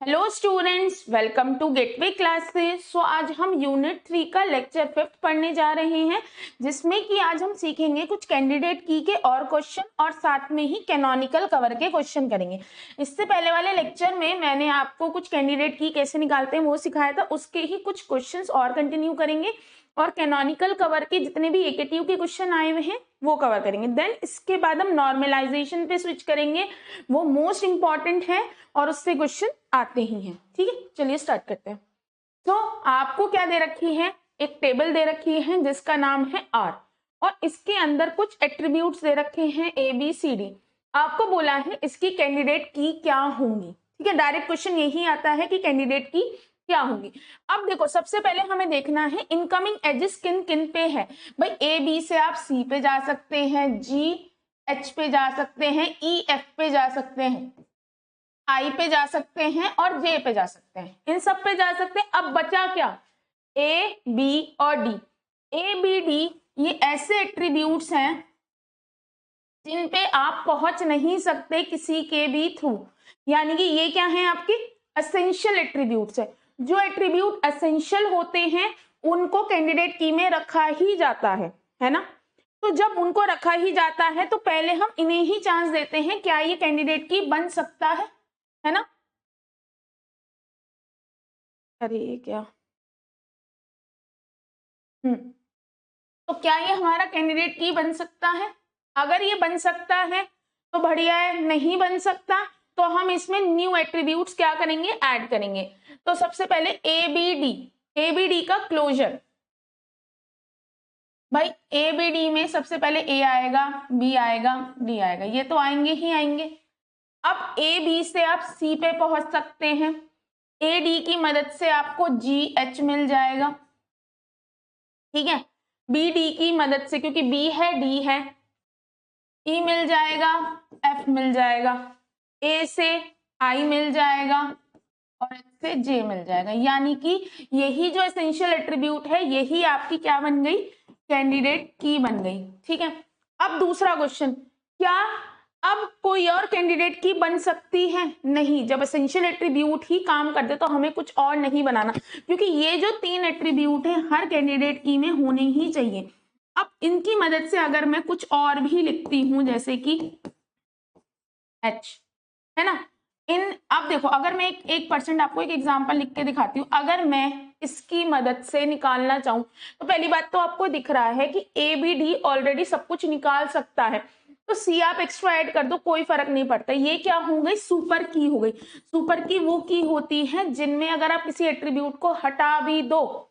Hello students, welcome to gateway classes. So आज हम unit 3 का लेक्चर 5 पढ़ने जा रहे हैं, जिसमें कि आज हम सीखेंगे कुछ कैंडिडेट की के और क्वेश्चन और साथ में ही कैनोनिकल कवर के क्वेश्चन करेंगे। इससे पहले वाले लेक्चर में मैंने आपको कुछ कैंडिडेट की कैसे निकालते हैं वो सिखाया था, उसके ही कुछ क्वेश्चंस और कंटिन्यू करेंगे और कैनोनिकल कवर के जितने भी एकेटिव के क्वेश्चन आए हुए हैं वो कवर करेंगे। देन इसके बाद हम नॉर्मलाइजेशन पे स्विच करेंगे, वो मोस्ट इंपॉर्टेंट है और उससे क्वेश्चन आते ही हैं। ठीक है, चलिए स्टार्ट करते हैं। तो आपको क्या दे रखी है, एक टेबल दे रखी है जिसका नाम है आर और इसके अंदर कुछ एट्रीब्यूट्स दे रखे हैं ए बी सी डी। आपको बोला है इसकी कैंडिडेट की क्या होंगी। ठीक है, डायरेक्ट क्वेश्चन यही आता है कि कैंडिडेट की क्या होंगी। अब देखो, सबसे पहले हमें देखना है इनकमिंग एजेस किन किन पे है। भाई ए बी से आप सी पे जा सकते हैं, जी एच पे जा सकते हैं, ई एफ पे जा सकते हैं, आई पे जा सकते हैं और जे पे जा सकते हैं, इन सब पे जा सकते हैं। अब बचा क्या, ए बी और डी। ए बी डी ये ऐसे एट्रीब्यूट्स हैं जिन पे आप पहुंच नहीं सकते किसी के भी थ्रू, यानी कि ये क्या है, आपके एसेंशियल एट्रीब्यूट्स है। जो एट्रीब्यूट एसेंशियल होते हैं उनको कैंडिडेट की में रखा ही जाता है ना। तो जब उनको रखा ही जाता है तो पहले हम इन्हें ही चांस देते हैं, क्या ये कैंडिडेट की बन सकता है ना। अरे ये क्या, तो क्या ये हमारा कैंडिडेट की बन सकता है। अगर ये बन सकता है तो बढ़िया है, नहीं बन सकता तो हम इसमें न्यू एट्रीब्यूट्स क्या करेंगे, ऐड करेंगे। तो सबसे पहले ए बी डी का क्लोजर। भाई ए बी डी में सबसे पहले ए आएगा, बी आएगा, डी आएगा, ये तो आएंगे ही आएंगे। अब ए बी से आप सी पे पहुंच सकते हैं, ए डी की मदद से आपको जी एच मिल जाएगा। ठीक है, बी डी की मदद से, क्योंकि बी है डी है, ई मिल जाएगा, एफ मिल जाएगा, ए से आई मिल जाएगा और एच से जे मिल जाएगा। यानी कि यही जो एसेंशियल एट्रीब्यूट है यही आपकी क्या बन गई, कैंडिडेट की बन गई। ठीक है, अब दूसरा क्वेश्चन, क्या अब कोई और कैंडिडेट की बन सकती है? नहीं, जब एसेंशियल एट्रीब्यूट ही काम कर दे तो हमें कुछ और नहीं बनाना, क्योंकि ये जो 3 एट्रीब्यूट है हर कैंडिडेट की में होने ही चाहिए। अब इनकी मदद से अगर मैं कुछ और भी लिखती हूं, जैसे कि एच, है ना। इन अब देखो, अगर मैं एक परसेंट आपको एक एग्जांपल लिख के दिखाती हूँ। अगर मैं इसकी मदद से निकालना चाहूं तो पहली बात तो आपको दिख रहा है कि ए बी डी ऑलरेडी सब कुछ निकाल सकता है, तो सी आप एक्स्ट्रा ऐड कर दो, कोई फर्क नहीं पड़ता। ये क्या हो गई, सुपर की हो गई। सुपर की वो की होती है जिनमें अगर आप किसी एट्रीब्यूट को हटा भी दो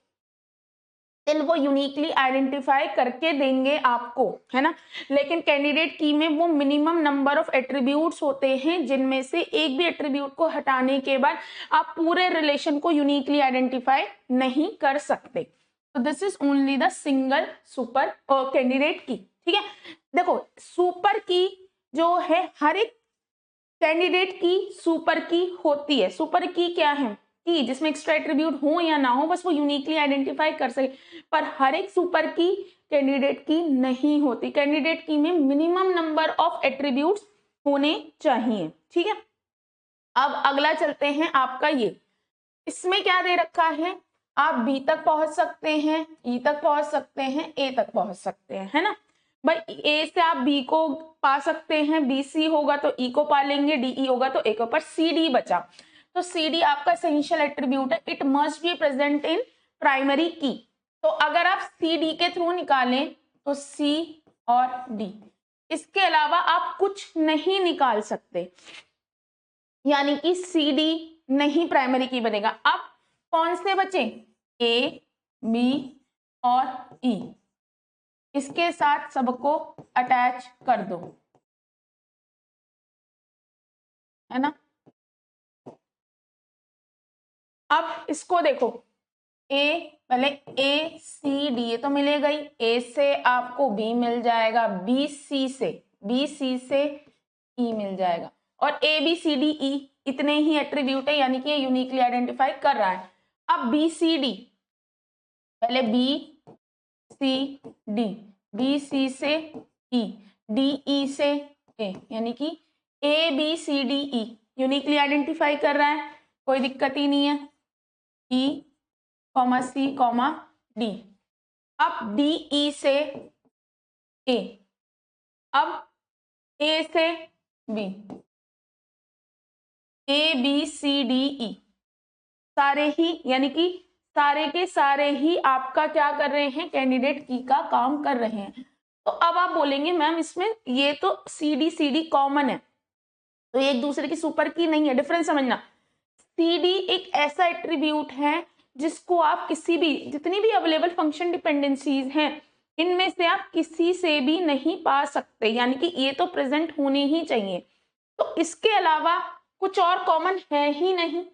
देन वो यूनिकली आइडेंटिफाई करके देंगे आपको, है ना। लेकिन कैंडिडेट की में वो मिनिमम नंबर ऑफ एट्रीब्यूट्स होते हैं जिनमें से एक भी एट्रीब्यूट को हटाने के बाद आप पूरे रिलेशन को यूनिकली आइडेंटिफाई नहीं कर सकते। तो this is only the single super candidate key. ठीक है, देखो सुपर की जो है हर एक कैंडिडेट की सुपर की होती है। सुपर की क्या है, की जिसमें एक्स्ट्रा एट्रीब्यूट हो या ना हो, बस वो यूनिकली आइडेंटिफाई कर सके। पर हर एक सुपर की कैंडिडेट की नहीं होती। कैंडिडेट की में मिनिमम नंबर ऑफ एट्रीब्यूट्स होने चाहिए। ठीक है, अब अगला चलते हैं आपका ये, इसमें क्या दे रखा है, आप बी तक पहुंच सकते हैं, ई तक पहुंच सकते हैं, ए तक पहुंच सकते हैं, है ना। भाई ए से आप बी को पा सकते हैं, बी सी होगा तो ई को पा लेंगे, डी ई होगा तो ए को, पर सी डी बचा। तो सी डी आपका एसेंशियल एट्रीब्यूट है, it must be present in primary की। तो अगर आप सी डी के थ्रू निकालें तो सी और डी, इसके अलावा आप कुछ नहीं निकाल सकते, यानी कि सी डी नहीं प्राइमरी की बनेगा। अब कौन से बचे, ए बी और ई, इसके साथ सबको अटैच कर दो, है ना। अब इसको देखो, ए पहले ए सी डी, ये तो मिलेगा ही, ए से आपको बी मिल जाएगा, बी सी से ई मिल जाएगा, और ए बी सी डी ई इतने ही एट्रीब्यूट है, यानी कि ये यूनिकली आइडेंटिफाई कर रहा है। अब बी सी डी, पहले B C D, B C से ई, डी ई से ए, यानी कि A B C D E uniquely identify कर रहा है, कोई दिक्कत ही नहीं है, E, C, D। अब D E से A, अब A से B, A B C D E, सारे ही यानी कि सारे के सारे ही आपका क्या कर रहे हैं, कैंडिडेट की का काम कर रहे हैं। तो अब आप बोलेंगे मैम इसमें ये तो सी डी कॉमन है, तो ये एक दूसरे की सुपर की नहीं है। डिफरेंस समझना, सी डी एक ऐसा एट्रीब्यूट है जिसको आप किसी भी, जितनी भी अवेलेबल फंक्शन डिपेंडेंसीज हैं इनमें से आप किसी से भी नहीं पा सकते, यानी कि ये तो प्रेजेंट होने ही चाहिए। तो इसके अलावा कुछ और कॉमन है ही नहीं।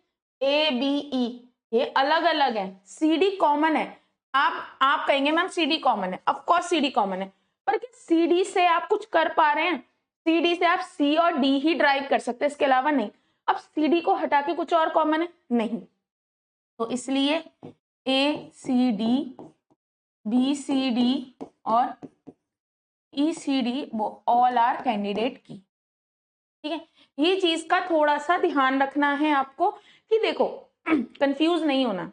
ए बी ई ये अलग अलग है, सी डी कॉमन है। आप कहेंगे मैम सी डी कॉमन है, of course C D common है, पर क्या सी डी से आप कुछ कर पा रहे हैं? सी डी से आप सी और डी ही ड्राइव कर सकते हैं, इसके अलावा नहीं। अब सी डी को हटा के कुछ और कॉमन है नहीं, तो इसलिए A C D, B C D और ई सी डी वो ऑल आर कैंडिडेट की। ठीक है, ये चीज का थोड़ा सा ध्यान रखना है आपको कि देखो कंफ्यूज नहीं होना,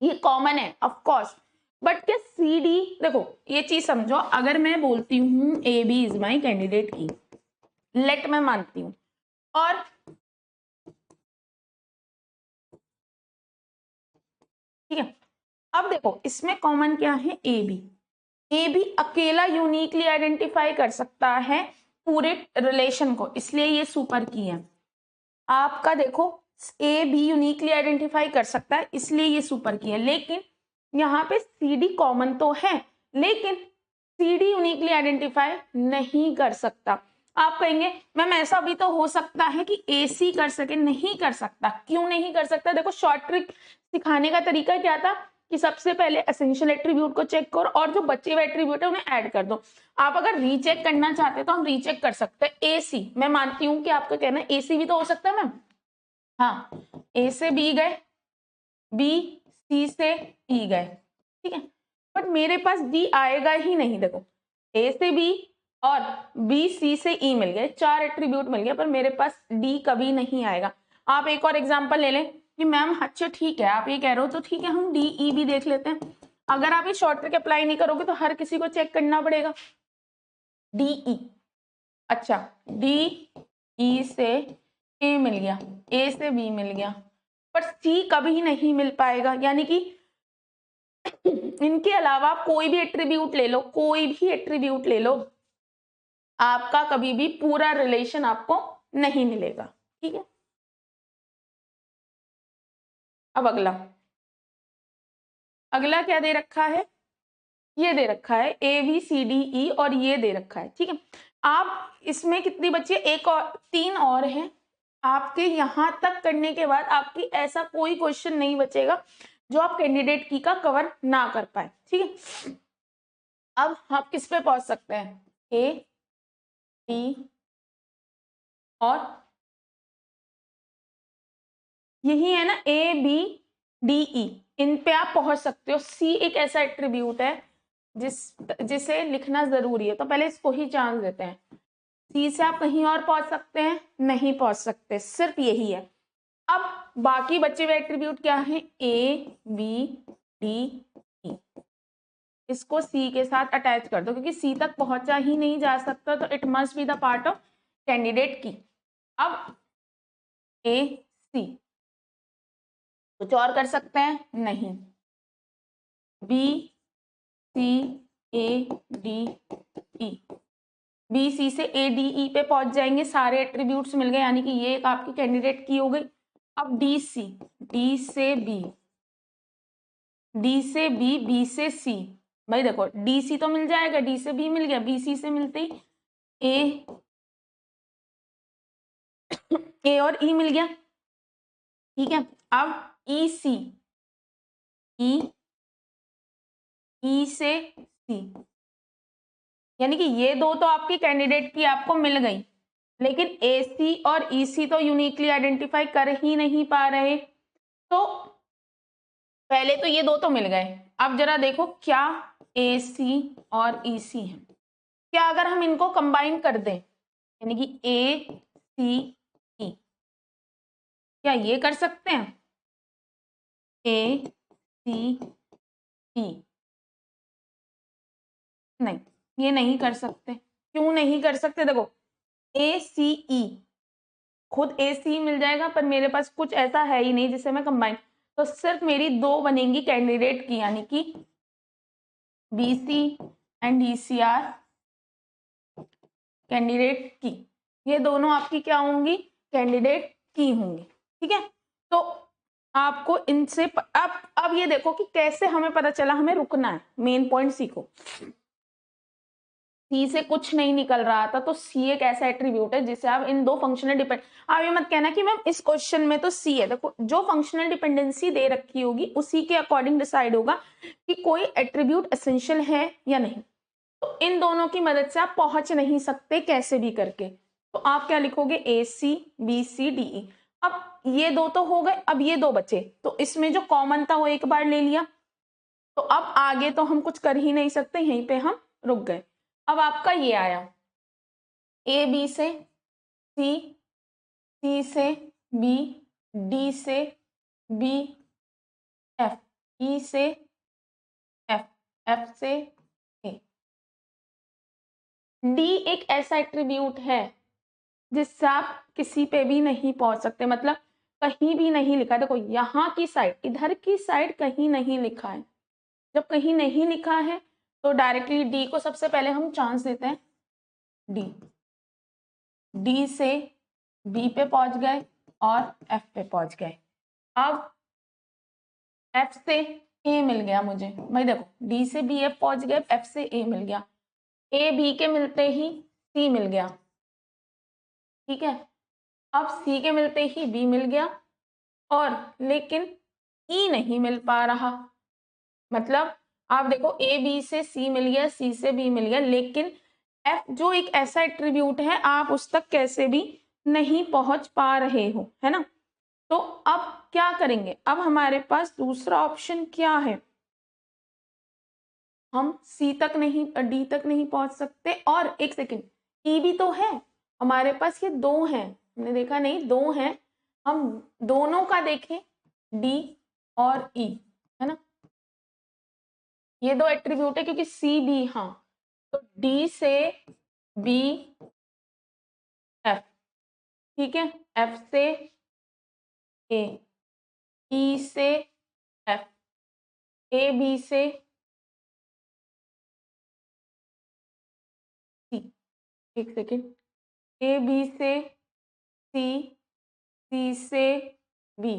ये कॉमन है ऑफ कोर्स, बट क्या सी डी, देखो ये चीज समझो, अगर मैं बोलती हूँ A B is my candidate key, let मैं मानती हूँ, और ठीक है, अब देखो इसमें कॉमन क्या है, ए बी अकेला यूनिकली आइडेंटिफाई कर सकता है पूरे रिलेशन को, इसलिए ये सुपर की है। आपका देखो ए बी यूनिकली आइडेंटिफाई कर सकता है, इसलिए ये सुपर की है। लेकिन यहाँ पे सी डी कॉमन तो है, लेकिन सी डी यूनिकली आइडेंटिफाई नहीं कर सकता। आप कहेंगे मैम ऐसा भी तो हो सकता है कि ए सी कर सके, नहीं कर सकता। क्यों नहीं कर सकता? देखो शॉर्ट ट्रिक सिखाने का तरीका क्या था कि सबसे पहले एसेंशियल एट्रीब्यूट को चेक करो और जो बचे हुए एट्रीब्यूट है उन्हें ऐड कर दो। आप अगर रीचेक करना चाहते हैं तो हम रीचेक कर सकते हैं। ए सी, मैं मानती हूँ कि आपका कहना है ए सी भी तो हो सकता है मैम, हाँ ए से बी गए, बी सी से ई गए, ठीक है, बट मेरे पास डी आएगा ही नहीं। देखो ए से बी और बी सी से ई मिल गए, 4 एट्रीब्यूट मिल गए, पर मेरे पास डी कभी नहीं आएगा। आप एक और एग्जांपल ले लें कि मैम अच्छा ठीक है आप ये कह रहे हो तो ठीक है, हम डी ई भी देख लेते हैं। अगर आप ये शॉर्ट ट्रिक अप्लाई नहीं करोगे तो हर किसी को चेक करना पड़ेगा। डी ई, अच्छा डी ई से ए मिल गया, ए से बी मिल गया, पर सी कभी नहीं मिल पाएगा। यानी कि इनके अलावा कोई भी एट्रीब्यूट ले लो, कोई भी एट्रीब्यूट ले लो, आपका कभी भी पूरा रिलेशन आपको नहीं मिलेगा। ठीक है, अब अगला क्या दे रखा है, ये दे रखा है ए बी सी डी ई और ये दे रखा है। ठीक है, आप इसमें कितनी बची है, एक और 3 और हैं। आपके यहां तक करने के बाद आपकी ऐसा कोई क्वेश्चन नहीं बचेगा जो आप कैंडिडेट की का कवर ना कर पाए। ठीक है, अब आप किस पे पहुंच सकते हैं, ए डी और यही है ना, ए बी डी ई, इन पे आप पहुंच सकते हो। सी एक ऐसा एट्रीब्यूट है जिसे लिखना जरूरी है, तो पहले इसको ही चांस देते हैं। सी से आप कहीं और पहुंच सकते हैं, नहीं पहुंच सकते, सिर्फ यही है। अब बाकी बचे हुए एट्रीब्यूट क्या है, ए बी डी ई, इसको सी के साथ अटैच कर दो, क्योंकि सी तक पहुंचा ही नहीं जा सकता, तो it must be the part of candidate की। अब ए सी, कुछ और कर सकते हैं नहीं, B C A D E, B C से ए डी ई पे पहुंच जाएंगे, सारे एट्रीब्यूट्स मिल गए, यानी कि ये एक आपकी कैंडिडेट की हो गई। अब डी सी, डी से बी, डी से बी, बी से सी, भाई देखो डी सी तो मिल जाएगा, डी से बी मिल गया, बी सी से मिलते ही ए और ई मिल गया। ठीक है, अब ई सी, ई से सी, यानी कि ये दो तो आपकी कैंडिडेट की आपको मिल गई, लेकिन ए सी और ई सी तो यूनिकली आइडेंटिफाई कर ही नहीं पा रहे। तो पहले तो ये दो तो मिल गए, अब जरा देखो क्या ए सी और ई सी है, क्या अगर हम इनको कंबाइन कर दें, यानी कि ए सी ई, क्या ये कर सकते हैं? ए सी ई, नहीं, ये नहीं कर सकते। क्यों नहीं कर सकते? देखो ए सी ई, खुद ए सी मिल जाएगा, पर मेरे पास कुछ ऐसा है ही नहीं जिससे मैं कंबाइन, तो सिर्फ मेरी दो बनेंगी कैंडिडेट की, यानी कि B C and D C are candidate key. ये दोनों आपकी क्या होंगी? कैंडिडेट की होंगी। ठीक है, तो आपको इनसे अब ये देखो कि कैसे हमें पता चला हमें रुकना है। मेन पॉइंट सीखो। सी से कुछ नहीं निकल रहा था, तो सी एक ऐसा एट्रीब्यूट है जिसे आप इन दो फंक्शनल डिपेंड, आप ये मत कहना कि मैम इस क्वेश्चन में तो सी है। देखो जो फंक्शनल डिपेंडेंसी दे रखी होगी उसी के अकॉर्डिंग डिसाइड होगा कि कोई एट्रीब्यूट एसेंशियल है या नहीं। तो इन दोनों की मदद से आप पहुंच नहीं सकते कैसे भी करके, तो आप क्या लिखोगे? A C B C D E. अब ये दो तो हो गए, अब ये दो बचे, तो इसमें जो कॉमन था वो एक बार ले लिया, तो अब आगे तो हम कुछ कर ही नहीं सकते, यहीं पे हम रुक गए। अब आपका ये आया ए बी से सी, सी से बी, डी से बी, एफ, ई से एफ, एफ से ए। डी एक ऐसा एट्रीब्यूट है जिससे आप किसी पे भी नहीं पहुंच सकते, मतलब कहीं भी नहीं लिखा। देखो यहाँ की साइड, इधर की साइड कहीं नहीं लिखा है। जब कहीं नहीं लिखा है तो डायरेक्टली डी को सबसे पहले हम चांस देते हैं। डी, डी से बी पे पहुंच गए और एफ पे पहुंच गए। अब एफ से ए मिल गया मुझे, भाई देखो डी से बी एफ पहुंच गए, एफ से ए मिल गया, ए बी के मिलते ही सी मिल गया। ठीक है, अब सी के मिलते ही बी मिल गया, और लेकिन ई नहीं मिल पा रहा। मतलब आप देखो ए बी से सी मिल गया, सी से बी मिल गया, लेकिन एफ जो एक ऐसा एट्रीब्यूट है आप उस तक कैसे भी नहीं पहुंच पा रहे हो, है ना। तो अब क्या करेंगे? अब हमारे पास दूसरा ऑप्शन क्या है? हम सी तक नहीं, डी तक नहीं पहुंच सकते, और एक सेकेंड, ई भी तो है हमारे पास। ये दो हैं, हमने देखा नहीं, दो हैं, हम दोनों का देखें, डी और ई, है ना। ये दो एट्रीब्यूट है क्योंकि सी बी, हाँ, तो डी से बी एफ, ठीक है, एफ से ए, ई से एफ, ए बी से सी, एक सेकेंड, ए बी से सी, सी से बी।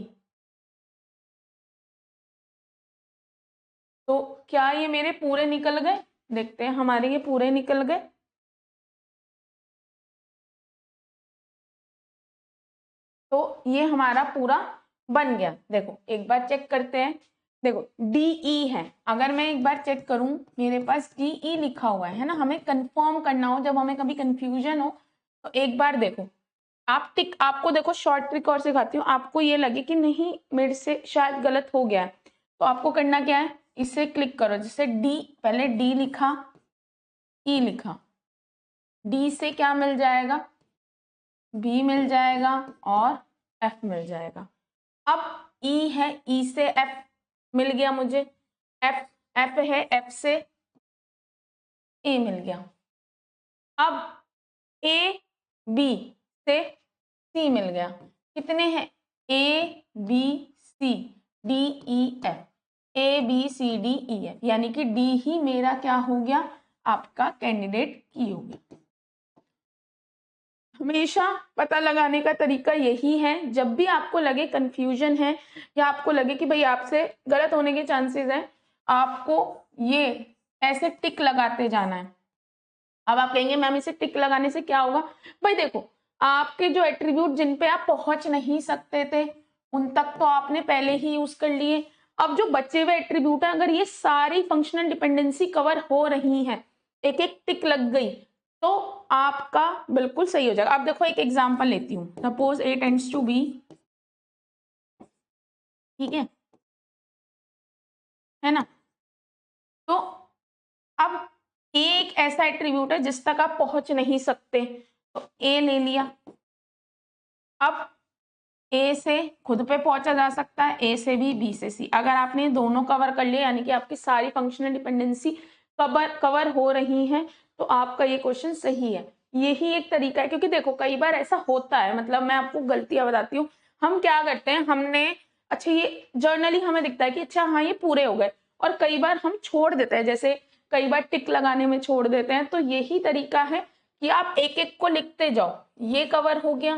तो क्या ये मेरे पूरे निकल गए? देखते हैं, हमारे ये पूरे निकल गए। तो ये हमारा पूरा बन गया। देखो एक बार चेक करते हैं। देखो डी ई है, अगर मैं एक बार चेक करूं, मेरे पास डी ई लिखा हुआ है ना। हमें कंफर्म करना हो, जब हमें कभी कंफ्यूजन हो, तो एक बार देखो आप टिक, आपको देखो शॉर्ट ट्रिक और सिखाती हूँ, आपको ये लगे कि नहीं मेरे से शायद गलत हो गया है, तो आपको करना क्या है, इसे क्लिक करो। जैसे डी, पहले डी लिखा, ई लिखा, डी से क्या मिल जाएगा? बी मिल जाएगा और एफ मिल जाएगा। अब ई है, ई से एफ मिल गया मुझे, एफ, एफ है, एफ से ए मिल गया। अब ए बी से सी मिल गया। कितने हैं? A B C D E F, A B C D E F, यानी कि डी ही मेरा क्या हो गया? आपका कैंडिडेट की हो गया। हमेशा पता लगाने का तरीका यही है, जब भी आपको लगे कंफ्यूजन है या आपको लगे कि भाई आपसे गलत होने के चांसेस हैं, आपको ये ऐसे टिक लगाते जाना है। अब आप कहेंगे मैम इसे टिक लगाने से क्या होगा? भाई देखो, आपके जो एट्रीब्यूट जिन पे आप पहुंच नहीं सकते थे उन तक तो आपने पहले ही यूज कर लिए। अब जो बचे हुए एट्रीब्यूट है, अगर ये सारी फंक्शनल डिपेंडेंसी कवर हो रही है, एक एक टिक लग गई, तो आपका बिल्कुल सही हो जाएगा। अब देखो एक एग्जांपल लेती हूँ, suppose A tends to B, ठीक है ना। तो अब ए एक ऐसा एट्रीब्यूट है जिस तक आप पहुंच नहीं सकते, तो ए ले लिया। अब ए से खुद पे पहुंचा जा सकता है, ए से बी से सी। अगर आपने दोनों कवर कर लिया यानी कि आपकी सारी फंक्शनल डिपेंडेंसी कवर हो रही हैं, तो आपका ये क्वेश्चन सही है। यही एक तरीका है, क्योंकि देखो कई बार ऐसा होता है, मतलब मैं आपको गलतियां बताती हूँ। हम क्या करते हैं, हमने अच्छा ये जर्नली हमें दिखता है कि अच्छा हाँ ये पूरे हो गए, और कई बार हम छोड़ देते हैं, जैसे कई बार टिक लगाने में छोड़ देते हैं। तो यही तरीका है कि आप एक एक को लिखते जाओ। ये कवर हो गया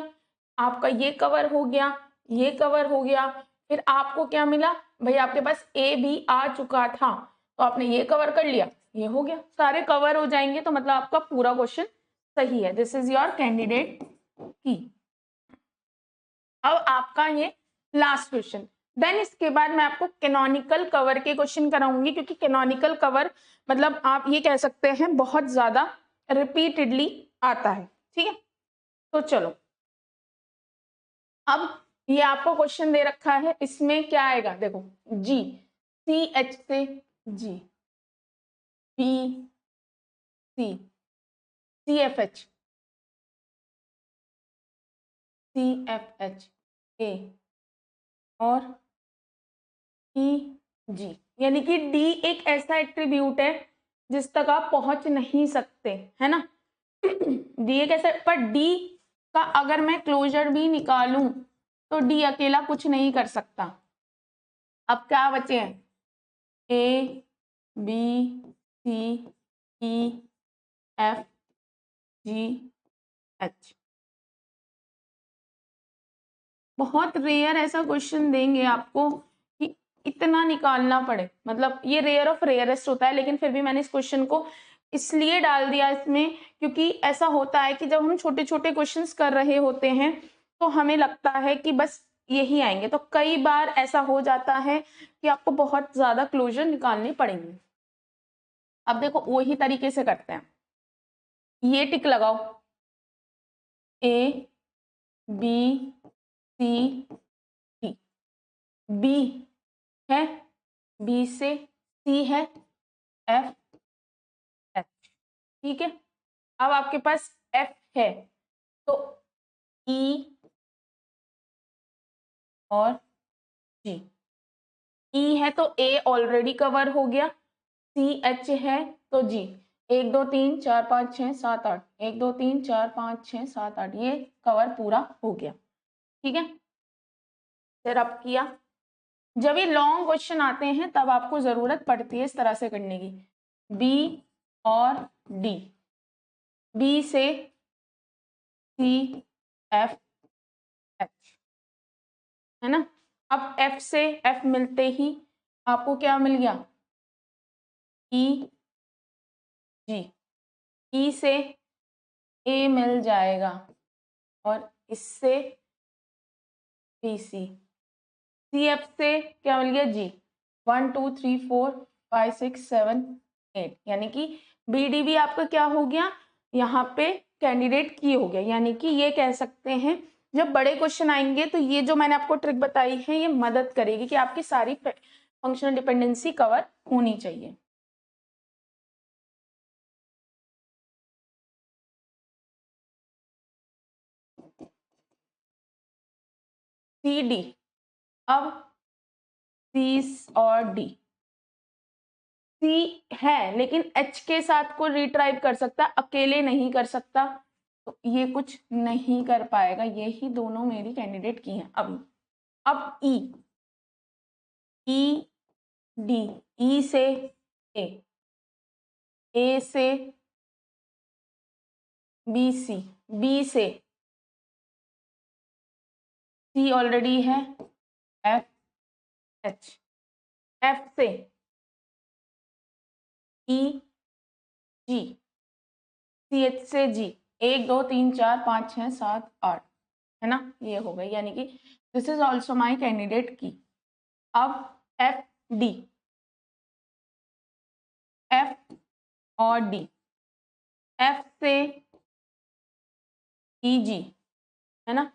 आपका, ये कवर हो गया, ये कवर हो गया, फिर आपको क्या मिला भाई, आपके पास ए भी आ चुका था, तो आपने ये कवर कर लिया, ये हो गया, सारे कवर हो जाएंगे, तो मतलब आपका पूरा क्वेश्चन सही है। दिस इज योर कैंडिडेट की। अब आपका ये लास्ट क्वेश्चन, देन इसके बाद मैं आपको कैनोनिकल कवर के क्वेश्चन कराऊंगी, क्योंकि कैनोनिकल कवर मतलब आप ये कह सकते हैं बहुत ज्यादा रिपीटेडली आता है। ठीक है, तो चलो अब ये आपको क्वेश्चन दे रखा है, इसमें क्या आएगा देखो, जी सी एच से G, B C, C F H, C F H A, और ई जी, यानी कि डी एक ऐसा एट्रीब्यूट है जिस तक आप पहुंच नहीं सकते, है ना। डी एक ऐसा, पर डी का अगर मैं क्लोजर भी निकालूं तो डी अकेला कुछ नहीं कर सकता। अब क्या बचे हैं, A B C E F G H. बहुत रेयर ऐसा क्वेश्चन देंगे आपको कि इतना निकालना पड़े, मतलब ये रेयर ऑफ रेयरेस्ट होता है, लेकिन फिर भी मैंने इस क्वेश्चन को इसलिए डाल दिया इसमें, क्योंकि ऐसा होता है कि जब हम छोटे छोटे क्वेश्चंस कर रहे होते हैं तो हमें लगता है कि बस यही आएंगे, तो कई बार ऐसा हो जाता है कि आपको बहुत ज्यादा क्लोजर निकालने पड़ेंगे। अब देखो वही तरीके से करते हैं, ये टिक लगाओ, A B C D, B है, बी से सी है, एफ एच, ठीक है। अब आपके पास एफ है तो ई और जी, ई है तो ए ऑलरेडी कवर हो गया, सी एच है तो जी, 1 2 3 4 5 6 7 8, 1 2 3 4 5 6 7 8, ये कवर पूरा हो गया। ठीक है, फिर अब किया, जब ये लॉन्ग क्वेश्चन आते हैं तब आपको जरूरत पड़ती है इस तरह से करने की, बी और डी, बी से सी एफ एच, है ना। अब एफ से एफ मिलते ही आपको क्या मिल गया, ई जी, ई से ए मिल जाएगा, और इससे बी सी, सी एफ से क्या मिल गया जी, 1 2 3 4 5 6 7 8, यानी कि बी डी भी आपका क्या हो गया, यहाँ पे कैंडिडेट की हो गया। यानी कि ये कह सकते हैं जब बड़े क्वेश्चन आएंगे तो ये जो मैंने आपको ट्रिक बताई है ये मदद करेगी कि आपकी सारी फंक्शनल डिपेंडेंसी कवर होनी चाहिए। सी डी, अब सी और डी, सी है लेकिन एच के साथ को रिट्राइव कर सकता, अकेले नहीं कर सकता, तो ये कुछ नहीं कर पाएगा। ये ही दोनों मेरी कैंडिडेट की हैं अभी। अब ई, ई डी, ई से ए, ए से बी सी, बी से सी ऑलरेडी है, एफ एच, एफ से ई जी, सी एच से जी, 1 2 3 4 5 6 7 8, है ना, ये हो गई, यानी कि this is also my candidate की। अब एफ डी, एफ और डी, एफ से ई जी, है ना,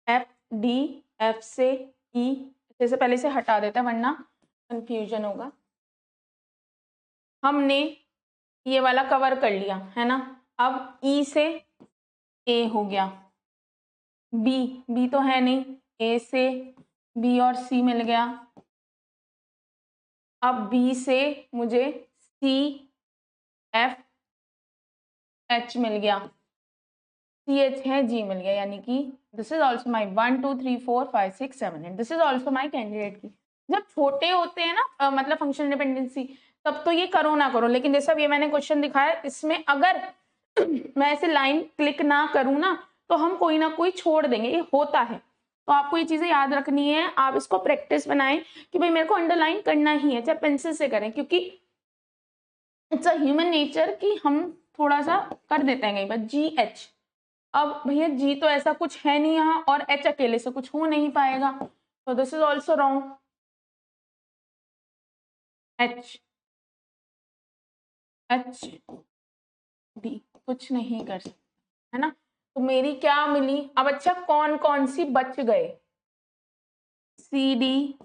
एफ डी, एफ से ई, जैसे पहले से हटा देते हैं वरना कंफ्यूजन होगा। हमने ये वाला कवर कर लिया है ना, अब ई से ए हो गया, बी, बी तो है नहीं, ए से बी और सी मिल गया। अब बी से मुझे सी एफ एच मिल गया, सी एच है जी मिल गया, यानी कि this is also my 1 2 3 4 5 6 7 8, this is also my candidate की। जब छोटे होते हैं ना मतलब फंक्शनल डिपेंडेंसी, तब तो ये करो ना करो, लेकिन जैसा ये मैंने क्वेश्चन दिखाया, इसमें अगर मैं ऐसे लाइन क्लिक ना करूँ ना, तो हम कोई ना कोई छोड़ देंगे, ये होता है। तो आपको ये चीजें याद रखनी है, आप इसको प्रैक्टिस बनाएं कि भाई मेरे को अंडरलाइन करना ही है, चाहे पेंसिल से करें, क्योंकि इट्स अ ह्यूमन नेचर कि हम थोड़ा सा कर देते हैं कई बार। जी एच, अब भैया जी तो ऐसा कुछ है नहीं यहाँ, और एच अकेले से कुछ हो नहीं पाएगा, तो this is also wrong. H H D कुछ नहीं कर सकते, है ना। तो मेरी क्या मिली अब, अच्छा कौन कौन सी बच गए, सी डी,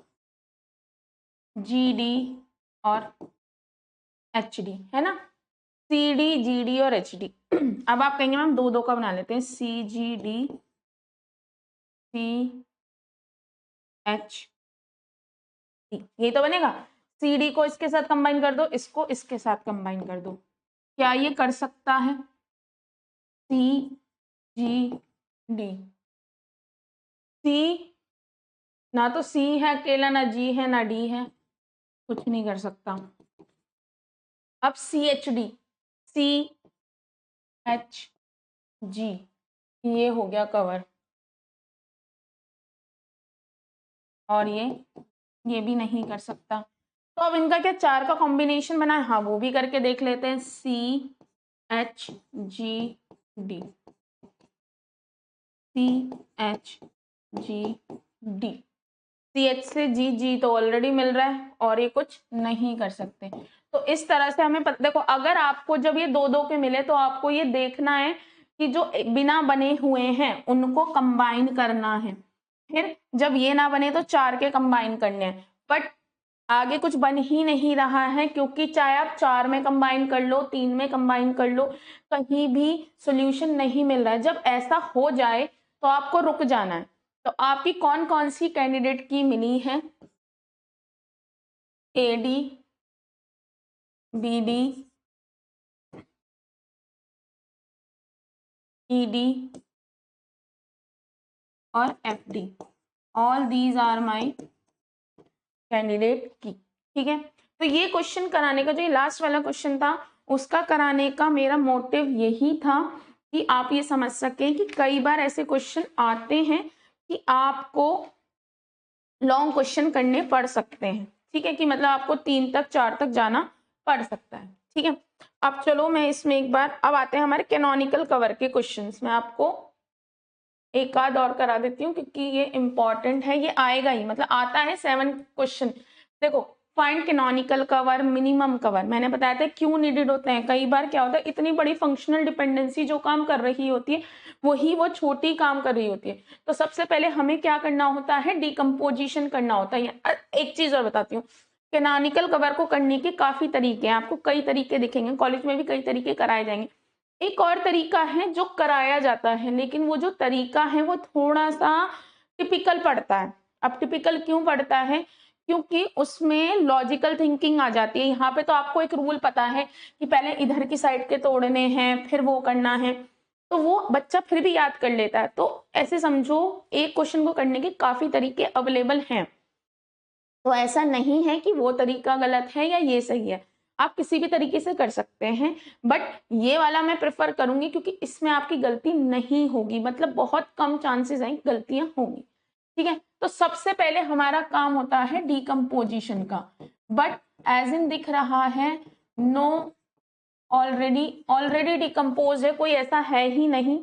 जी डी और एच डी, है ना। सी डी, जी डी और एच डी। अब आप कहेंगे मैम दो दो का बना लेते हैं, C G D, C H D, ये तो बनेगा। सी डी को इसके साथ कंबाइन कर दो, इसको इसके साथ कंबाइन कर दो, क्या ये कर सकता है, सी जी डी। सी, ना तो सी है अकेला, ना जी है, ना डी है, कुछ नहीं कर सकता। अब C H D, C H G, ये हो गया कवर, और ये भी नहीं कर सकता। तो अब इनका क्या चार का कॉम्बिनेशन बना है, हाँ वो भी करके देख लेते हैं, C H G D, C H G D, C H से जी, जी तो ऑलरेडी मिल रहा है, और ये कुछ नहीं कर सकते। तो इस तरह से हमें देखो, अगर आपको जब ये दो दो के मिले, तो आपको ये देखना है कि जो बिना बने हुए हैं उनको कंबाइन करना है, फिर जब ये ना बने तो चार के कंबाइन करने हैं। बट आगे कुछ बन ही नहीं रहा है, क्योंकि चाहे आप चार में कंबाइन कर लो, तीन में कंबाइन कर लो, कहीं भी सॉल्यूशन नहीं मिल रहा है। जब ऐसा हो जाए तो आपको रुक जाना है। तो आपकी कौन कौन सी कैंडिडेट की मिली है, A D, B D, E D और F D, all these are my candidate key, ठीक है। तो ये क्वेश्चन कराने का, जो ये लास्ट वाला क्वेश्चन था, उसका कराने का मेरा मोटिव यही था कि आप ये समझ सकें कि कई बार ऐसे क्वेश्चन आते हैं कि आपको लॉन्ग क्वेश्चन करने पड़ सकते हैं, ठीक है, कि मतलब आपको 3 तक 4 तक जाना पड़ सकता है, ठीक है। अब चलो मैं इसमें एक बार, अब आते हैं हमारे कैनोनिकल कवर के क्वेश्चंस। मैं आपको एक आध और करा देती हूँ, क्योंकि ये इंपॉर्टेंट है, ये आएगा ही, मतलब आता है 7 क्वेश्चन। देखो, find canonical cover, minimum cover, मैंने बताया था क्यों नीडेड होते हैं। कई बार क्या होता है, इतनी बड़ी फंक्शनल डिपेंडेंसी जो काम कर रही होती है, वही वो छोटी काम कर रही होती है। तो सबसे पहले हमें क्या करना होता है, डिकम्पोजिशन करना होता है। एक चीज और बताती हूँ, कैनोनिकल कवर को करने के काफी तरीके हैं, आपको कई तरीके दिखेंगे, कॉलेज में भी कई तरीके कराए जाएंगे। एक और तरीका है जो कराया जाता है, लेकिन वो जो तरीका है वो थोड़ा सा टिपिकल पड़ता है। अब टिपिकल क्यों पड़ता है, क्योंकि उसमें लॉजिकल थिंकिंग आ जाती है। यहाँ पे तो आपको एक रूल पता है कि पहले इधर की साइड के तोड़ने हैं, फिर वो करना है, तो वो बच्चा फिर भी याद कर लेता है। तो ऐसे समझो, एक क्वेश्चन को करने के काफी तरीके अवेलेबल हैं, तो ऐसा नहीं है कि वो तरीका गलत है या ये सही है, आप किसी भी तरीके से कर सकते हैं। बट ये वाला मैं प्रेफर करूंगी, क्योंकि इसमें आपकी गलती नहीं होगी, मतलब बहुत कम चांसेस हैं गलतियां होंगी, ठीक है। तो सबसे पहले हमारा काम होता है डिकम्पोजिशन का, बट एज इन दिख रहा है नो, ऑलरेडी ऑलरेडी डिकम्पोज है, कोई ऐसा है ही नहीं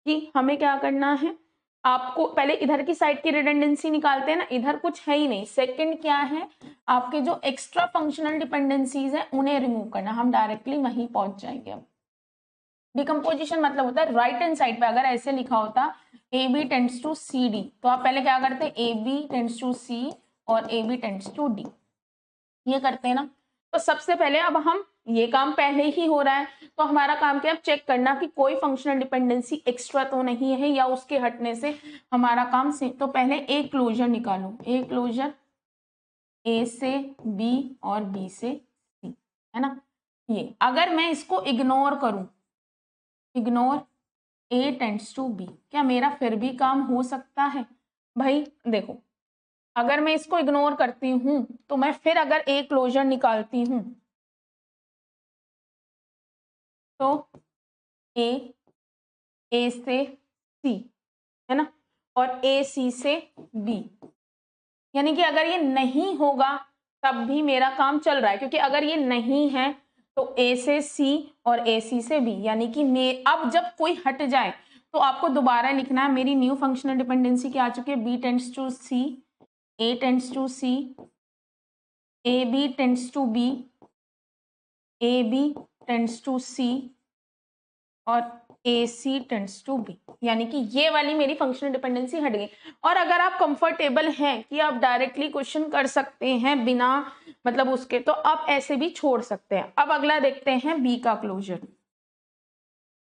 कि हमें क्या करना है। आपको पहले इधर की साइड की रिडंडेंसी निकालते हैं ना, इधर कुछ है ही नहीं। सेकंड क्या है, आपके जो एक्स्ट्रा फंक्शनल डिपेंडेंसीज है उन्हें रिमूव करना, हम डायरेक्टली वहीं पहुंच जाएंगे। अब डिकम्पोजिशन मतलब होता है राइट हैंड साइड पे अगर ऐसे लिखा होता A B tends to C D, तो आप पहले क्या करते, A B tends to C और A B tends to D, ये करते हैं ना। तो सबसे पहले अब हम ये काम पहले ही हो रहा है, तो हमारा काम क्या है, चेक करना कि कोई फंक्शनल डिपेंडेंसी एक्स्ट्रा तो नहीं है या उसके हटने से हमारा काम से। तो पहले ए क्लोजर निकालो, ए क्लोजर ए से बी और बी से सी, है ना। ये अगर मैं इसको इग्नोर करूं, ignore A tends to B, क्या मेरा फिर भी काम हो सकता है? भाई देखो, अगर मैं इसको इग्नोर करती हूं तो मैं फिर अगर ए क्लोजर निकालती हूं तो ए से सी, है ना, और ए सी से बी, यानी कि अगर ये नहीं होगा तब भी मेरा काम चल रहा है, क्योंकि अगर ये नहीं है तो ए से सी और ए सी से बी, यानी कि अब जब कोई हट जाए तो आपको दोबारा लिखना है, मेरी न्यू फंक्शनल डिपेंडेंसी क्या आ चुकी है, B tends to C, A tends to C, A B tends to B, A B tends to C और A C tends to B, यानी कि ये वाली मेरी फंक्शनल डिपेंडेंसी हट गई। और अगर आप कंफर्टेबल हैं कि आप डायरेक्टली क्वेश्चन कर सकते हैं बिना मतलब उसके, तो आप ऐसे भी छोड़ सकते हैं। अब अगला देखते हैं बी का क्लोजर।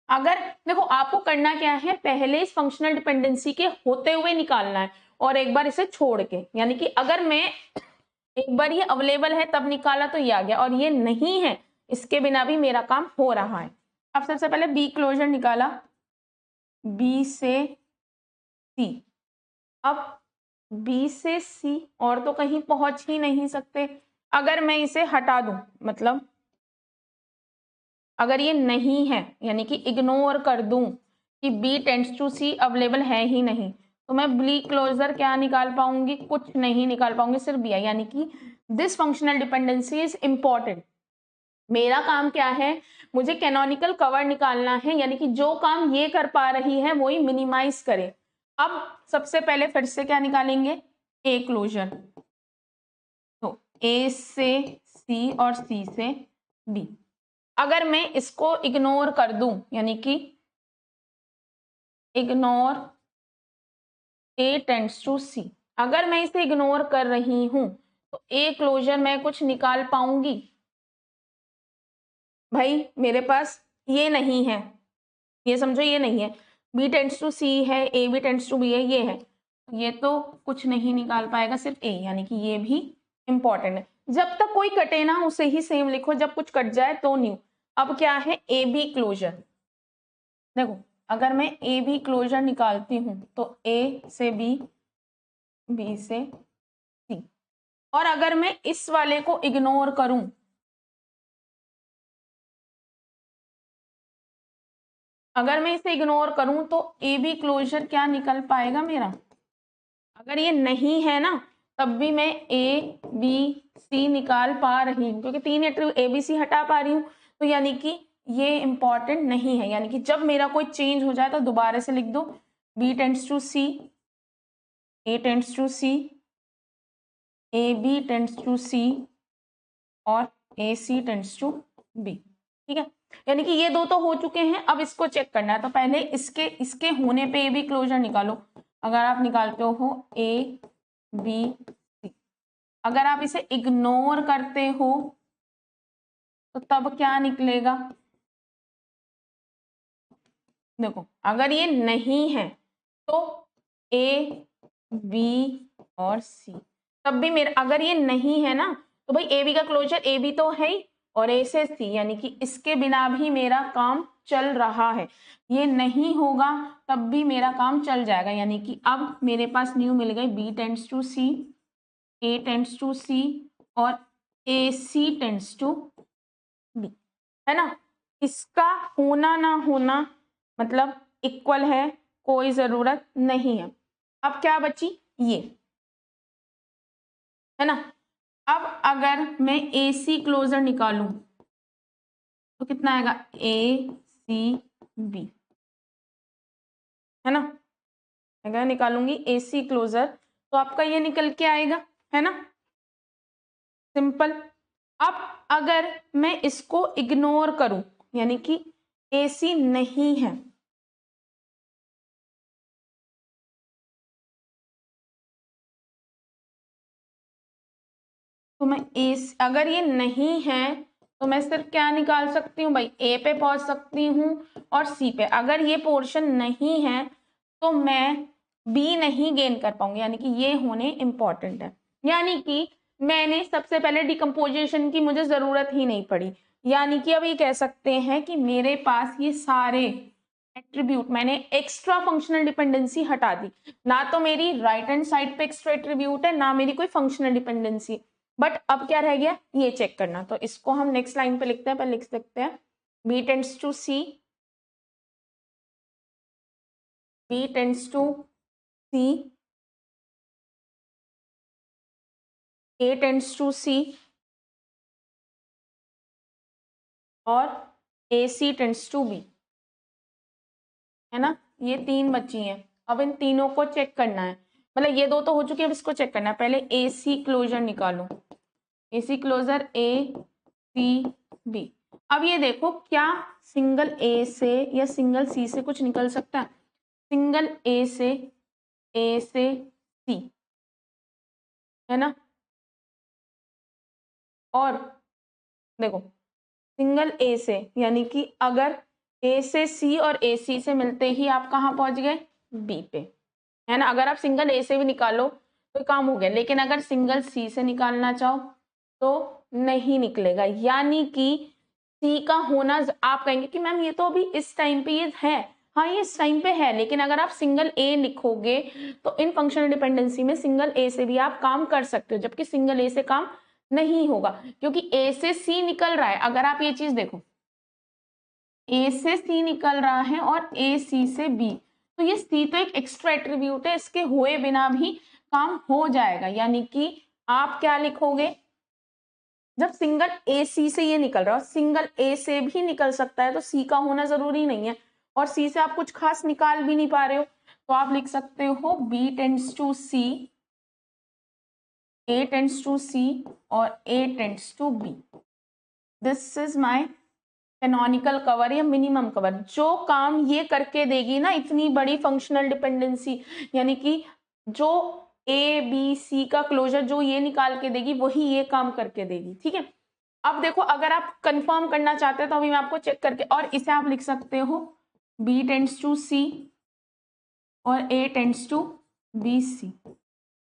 अगर देखो, आपको करना क्या है, पहले इस फंक्शनल डिपेंडेंसी के होते हुए निकालना है और एक बार इसे छोड़ के, यानी कि अगर मैं एक बार ये अवेलेबल है तब निकाला तो ये आ गया, और ये नहीं है इसके बिना भी मेरा काम हो रहा है। अब सबसे पहले बी क्लोजर निकाला, बी से सी। अब बी से सी और तो कहीं पहुंच ही नहीं सकते। अगर मैं इसे हटा दूं, मतलब अगर ये नहीं है, यानी कि इग्नोर कर दूं कि B tends to C available है ही नहीं, तो मैं बी क्लोजर क्या निकाल पाऊंगी, कुछ नहीं निकाल पाऊंगी, सिर्फ बी आई, यानी कि this functional dependency is important. मेरा काम क्या है, मुझे कैनोनिकल कवर निकालना है, यानी कि जो काम ये कर पा रही है वो ही मिनिमाइज करे। अब सबसे पहले फिर से क्या निकालेंगे, ए क्लोजर, तो ए से सी और सी से डी। अगर मैं इसको इग्नोर कर दूं, यानी कि इग्नोर ए टेंड्स टू सी, अगर मैं इसे इग्नोर कर रही हूं तो ए क्लोजर मैं कुछ निकाल पाऊंगी? भाई मेरे पास ये नहीं है, ये समझो ये नहीं है, बी टेंड्स टू सी है, A B tends to B है, ये तो कुछ नहीं निकाल पाएगा, सिर्फ ए, यानी कि ये भी इंपॉर्टेंट है। जब तक कोई कटे ना उसे ही सेम लिखो, जब कुछ कट जाए तो न्यू। अब क्या है, ए बी क्लोजर। देखो, अगर मैं ए बी क्लोजर निकालती हूं तो ए से बी, बी से सी, और अगर मैं इस वाले को इग्नोर करूं, अगर मैं इसे इग्नोर करूं तो ए बी क्लोजर क्या निकल पाएगा मेरा? अगर ये नहीं है ना तब भी मैं ए बी सी निकाल पा रही हूँ, क्योंकि तीन एट्रीब्यूट ए बी सी हटा पा रही हूँ, तो यानी कि ये इंपॉर्टेंट नहीं है। यानी कि जब मेरा कोई चेंज हो जाए तो दोबारा से लिख दो, B tends to C, A tends to C, A B tends to C और A C tends to B. ठीक है, यानी कि ये दो तो हो चुके हैं। अब इसको चेक करना है, तो पहले इसके इसके होने पे ए बी क्लोजर निकालो। अगर आप निकालते हो ए बी सी, अगर आप इसे इग्नोर करते हो तो तब क्या निकलेगा? देखो, अगर ये नहीं है तो ए बी और सी, तब भी मेरा, अगर ये नहीं है ना तो भाई ए बी का क्लोजर ए बी तो है ही और ए से सी, यानी कि इसके बिना भी मेरा काम चल रहा है। ये नहीं होगा तब भी मेरा काम चल जाएगा, यानी कि अब मेरे पास न्यू मिल गई, B tends to C, A tends to C और A C tends to B, है ना। इसका होना ना होना मतलब इक्वल है, कोई जरूरत नहीं है। अब क्या बची, ये, है ना। अब अगर मैं ए सी क्लोजर निकालूं तो कितना आएगा, ए सी बी, है ना। अगर निकालूंगी ए सी क्लोजर तो आपका ये निकल के आएगा, है ना, सिंपल। अब अगर मैं इसको इग्नोर करूं, यानी कि ए सी नहीं है, तो मैं ए, अगर ये नहीं है तो मैं सिर्फ क्या निकाल सकती हूँ भाई, ए पे पहुंच सकती हूँ और सी पे। अगर ये पोर्शन नहीं है तो मैं बी नहीं गेन कर पाऊंगी, यानी कि ये होने इंपॉर्टेंट है। यानी कि मैंने सबसे पहले डिकम्पोजिशन की मुझे जरूरत ही नहीं पड़ी, यानी कि अब ये कह सकते हैं कि मेरे पास ये सारे एट्रीब्यूट, मैंने एक्स्ट्रा फंक्शनल डिपेंडेंसी हटा दी। ना तो मेरी राइट हैंड साइड पे एक्स्ट्रा एट्रीब्यूट है, ना मेरी कोई फंक्शनल डिपेंडेंसी। बट अब क्या रह गया, ये चेक करना। तो इसको हम नेक्स्ट लाइन पे लिखते हैं, पहले लिख सकते हैं B tends to C, B tends to C, A tends to C और A C tends to B, है ना। ये तीन बची हैं, अब इन तीनों को चेक करना है। मतलब ये दो तो हो चुके हैं, अब इसको चेक करना है। पहले ए सी क्लोजर निकालो, ए सी क्लोजर ए सी बी। अब ये देखो क्या सिंगल ए से या सिंगल सी से कुछ निकल सकता है? सिंगल ए से सी, है ना। और देखो सिंगल ए से, यानी कि अगर ए से सी और ए सी से मिलते ही आप कहाँ पहुंच गए, बी पे, है ना। अगर आप सिंगल ए से भी निकालो तो काम हो गया, लेकिन अगर सिंगल सी से निकालना चाहो तो नहीं निकलेगा। यानी कि सी का होना, आप कहेंगे कि मैम ये तो अभी इस टाइम पे ये है, हाँ ये इस टाइम पे है, लेकिन अगर आप सिंगल ए लिखोगे तो इन फंक्शनल डिपेंडेंसी में सिंगल ए से भी आप काम कर सकते हो, जबकि सिंगल ए से काम नहीं होगा, क्योंकि ए से सी निकल रहा है। अगर आप ये चीज देखो, ए से सी निकल रहा है और ए सी से बी, तो ये सी तो एक एक्स्ट्रा एट्रीब्यूट है, इसके हुए बिना भी काम हो जाएगा। यानी कि आप क्या लिखोगे, जब सिंगल ए सी से ये निकल रहा है, सिंगल ए से भी निकल सकता है, तो सी का होना जरूरी नहीं है, और सी से आप कुछ खास निकाल भी नहीं पा रहे हो, तो आप लिख सकते हो B tends to C, A tends to C और A tends to B. This is my canonical cover या मिनिमम कवर। जो काम ये करके देगी ना इतनी बड़ी फंक्शनल डिपेंडेंसी, यानी कि जो ए बी सी का क्लोजर जो ये निकाल के देगी वही ये काम करके देगी, ठीक है। अब देखो अगर आप कंफर्म करना चाहते हो तो अभी मैं आपको चेक करके, और इसे आप लिख सकते हो बी टेंड्स टू सी और A tends to B C,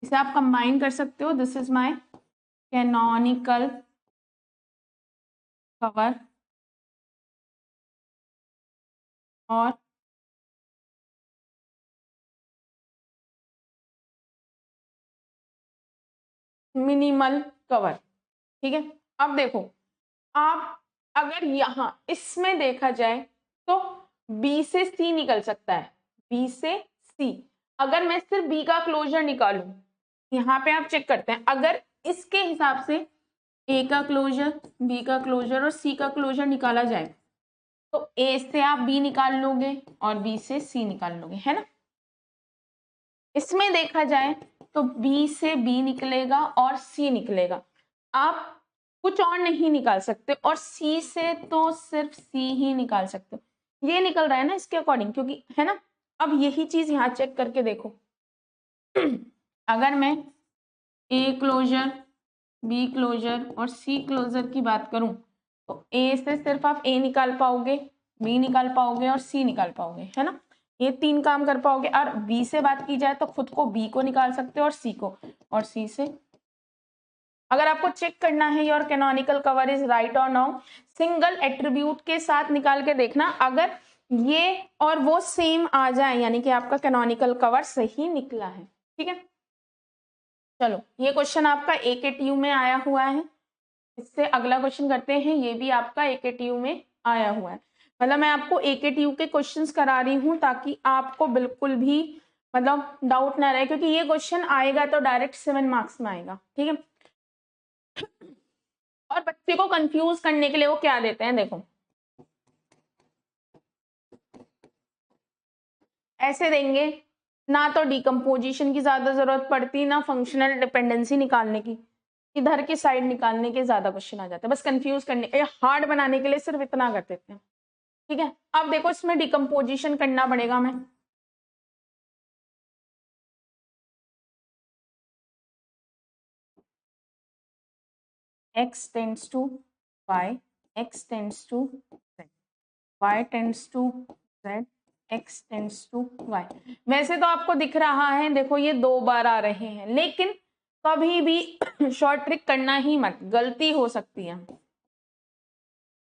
इसे आप कंबाइन कर सकते हो। This is my canonical cover और मिनिमल कवर, ठीक है। अब देखो आप अगर यहां इसमें देखा जाए तो बी से सी निकल सकता है, बी से सी। अगर मैं सिर्फ बी का क्लोजर निकालूं, यहाँ पे आप चेक करते हैं, अगर इसके हिसाब से ए का क्लोजर, बी का क्लोजर और सी का क्लोजर निकाला जाए तो ए से आप बी निकाल लोगे और बी से सी निकाल लोगे, है ना। इसमें देखा जाए तो बी से बी निकलेगा और सी निकलेगा, आप कुछ और नहीं निकाल सकते, और सी से तो सिर्फ सी ही निकाल सकते हो। ये निकल रहा है ना इसके अकॉर्डिंग, क्योंकि, है ना। अब यही चीज यहाँ चेक करके देखो अगर मैं ए क्लोजर, बी क्लोजर और सी क्लोजर की बात करूं तो ए से सिर्फ आप ए निकाल पाओगे, बी निकाल पाओगे और सी निकाल पाओगे, है ना। ये तीन काम कर पाओगे। और बी से बात की जाए तो खुद को बी को निकाल सकते हो और सी को, और सी से अगर आपको चेक करना है your canonical cover is right और नॉन्ग, सिंगल एट्रीब्यूट के साथ निकाल के देखना, अगर ये और वो सेम आ जाए यानी कि आपका कैनोनिकल कवर सही निकला है, ठीक है। चलो ये क्वेश्चन आपका AKTU में आया हुआ है। इससे अगला क्वेश्चन करते हैं, ये भी आपका AKTU में आया हुआ है। मतलब मैं आपको AKTU के क्वेश्चंस करा रही हूँ ताकि आपको बिल्कुल भी मतलब डाउट ना रहे, क्योंकि ये क्वेश्चन आएगा तो डायरेक्ट 7 मार्क्स में आएगा, ठीक है। और बच्चे को कंफ्यूज करने के लिए वो क्या देते हैं, देखो ऐसे देंगे, ना तो डिकम्पोजिशन की ज्यादा जरूरत पड़ती, ना फंक्शनल डिपेंडेंसी निकालने की, इधर की साइड निकालने के ज्यादा क्वेश्चन आ जाते हैं, बस कंफ्यूज करने, हार्ड बनाने के लिए सिर्फ इतना कर देते हैं, ठीक है। अब देखो इसमें डिकम्पोजिशन करना पड़ेगा, मैं x tends to y, x tends to z, y tends to z, x tends to y। वैसे तो आपको दिख रहा है, देखो ये 2 बार आ रहे हैं, लेकिन कभी भी शॉर्ट ट्रिक करना ही मत, गलती हो सकती है।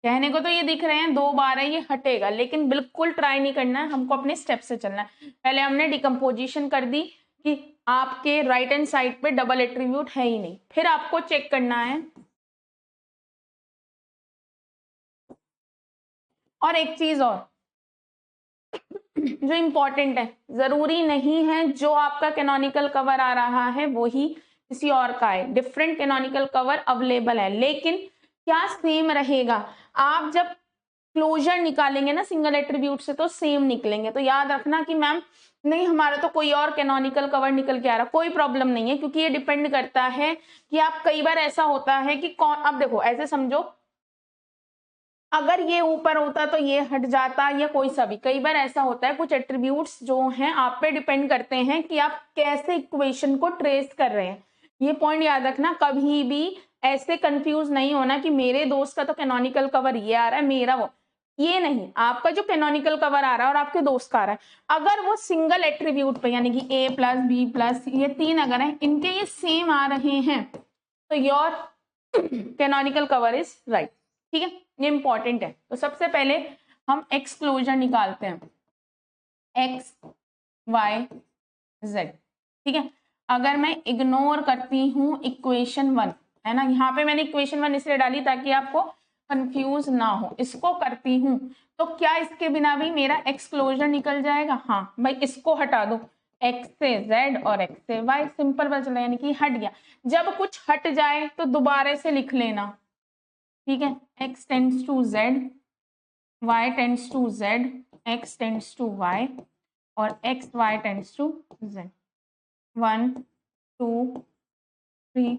कहने को तो ये दिख रहे हैं 2 बार है, ये हटेगा, लेकिन बिल्कुल ट्राई नहीं करना है, हमको अपने स्टेप से चलना है। पहले हमने डिकम्पोजिशन कर दी कि आपके राइट हैंड साइड पे डबल एट्रीब्यूट है ही नहीं, फिर आपको चेक करना है। और एक चीज और जो इम्पोर्टेंट है, जरूरी नहीं है जो आपका कैनोनिकल कवर आ रहा है वो ही किसी और का है, डिफरेंट कैनोनिकल कवर अवेलेबल है, लेकिन क्या सेम रहेगा? आप जब क्लोजर निकालेंगे ना सिंगल एट्रीब्यूट से तो सेम निकलेंगे। तो याद रखना कि मैम नहीं हमारा तो कोई और कैनोनिकल कवर निकल के आ रहा, कोई प्रॉब्लम नहीं है, क्योंकि ये डिपेंड करता है कि आप, कई बार ऐसा होता है कि कौन, अब देखो ऐसे समझो अगर ये ऊपर होता तो ये हट जाता, या कोई सा भी, कई बार ऐसा होता है कुछ एट्रीब्यूट्स जो हैं आप पे डिपेंड करते हैं कि आप कैसे इक्वेशन को ट्रेस कर रहे हैं। ये पॉइंट याद रखना, कभी भी ऐसे कंफ्यूज नहीं होना कि मेरे दोस्त का तो कैनोनिकल कवर ये आ रहा है, मेरा वो, ये नहीं, आपका जो कैनोनिकल कवर आ रहा है और आपके दोस्त का आ रहा है, अगर वो सिंगल एट्रीब्यूट पे यानी कि a प्लस बी प्लस ये 3 अगर है, इनके ये सेम आ रहे हैं तो your canonical cover is right. ठीक है, ये इंपॉर्टेंट है। तो सबसे पहले हम एक्स क्लोजर निकालते हैं, एक्स वाई जेड। ठीक है, अगर मैं इग्नोर करती हूँ इक्वेशन 1, है ना, यहाँ पे मैंने इक्वेशन 1 इसलिए डाली ताकि आपको कंफ्यूज ना हो, इसको करती हूँ तो क्या इसके बिना भी मेरा एक्स क्लोजर निकल जाएगा? हाँ भाई, इसको हटा दो, एक्स से जेड और एक्स से वाई, सिंपल पता चला, यानी कि हट गया। जब कुछ हट जाए तो दोबारा से लिख लेना। ठीक है, x tends to z, y tends to z, x tends to y और x y tends to z। 1 2 3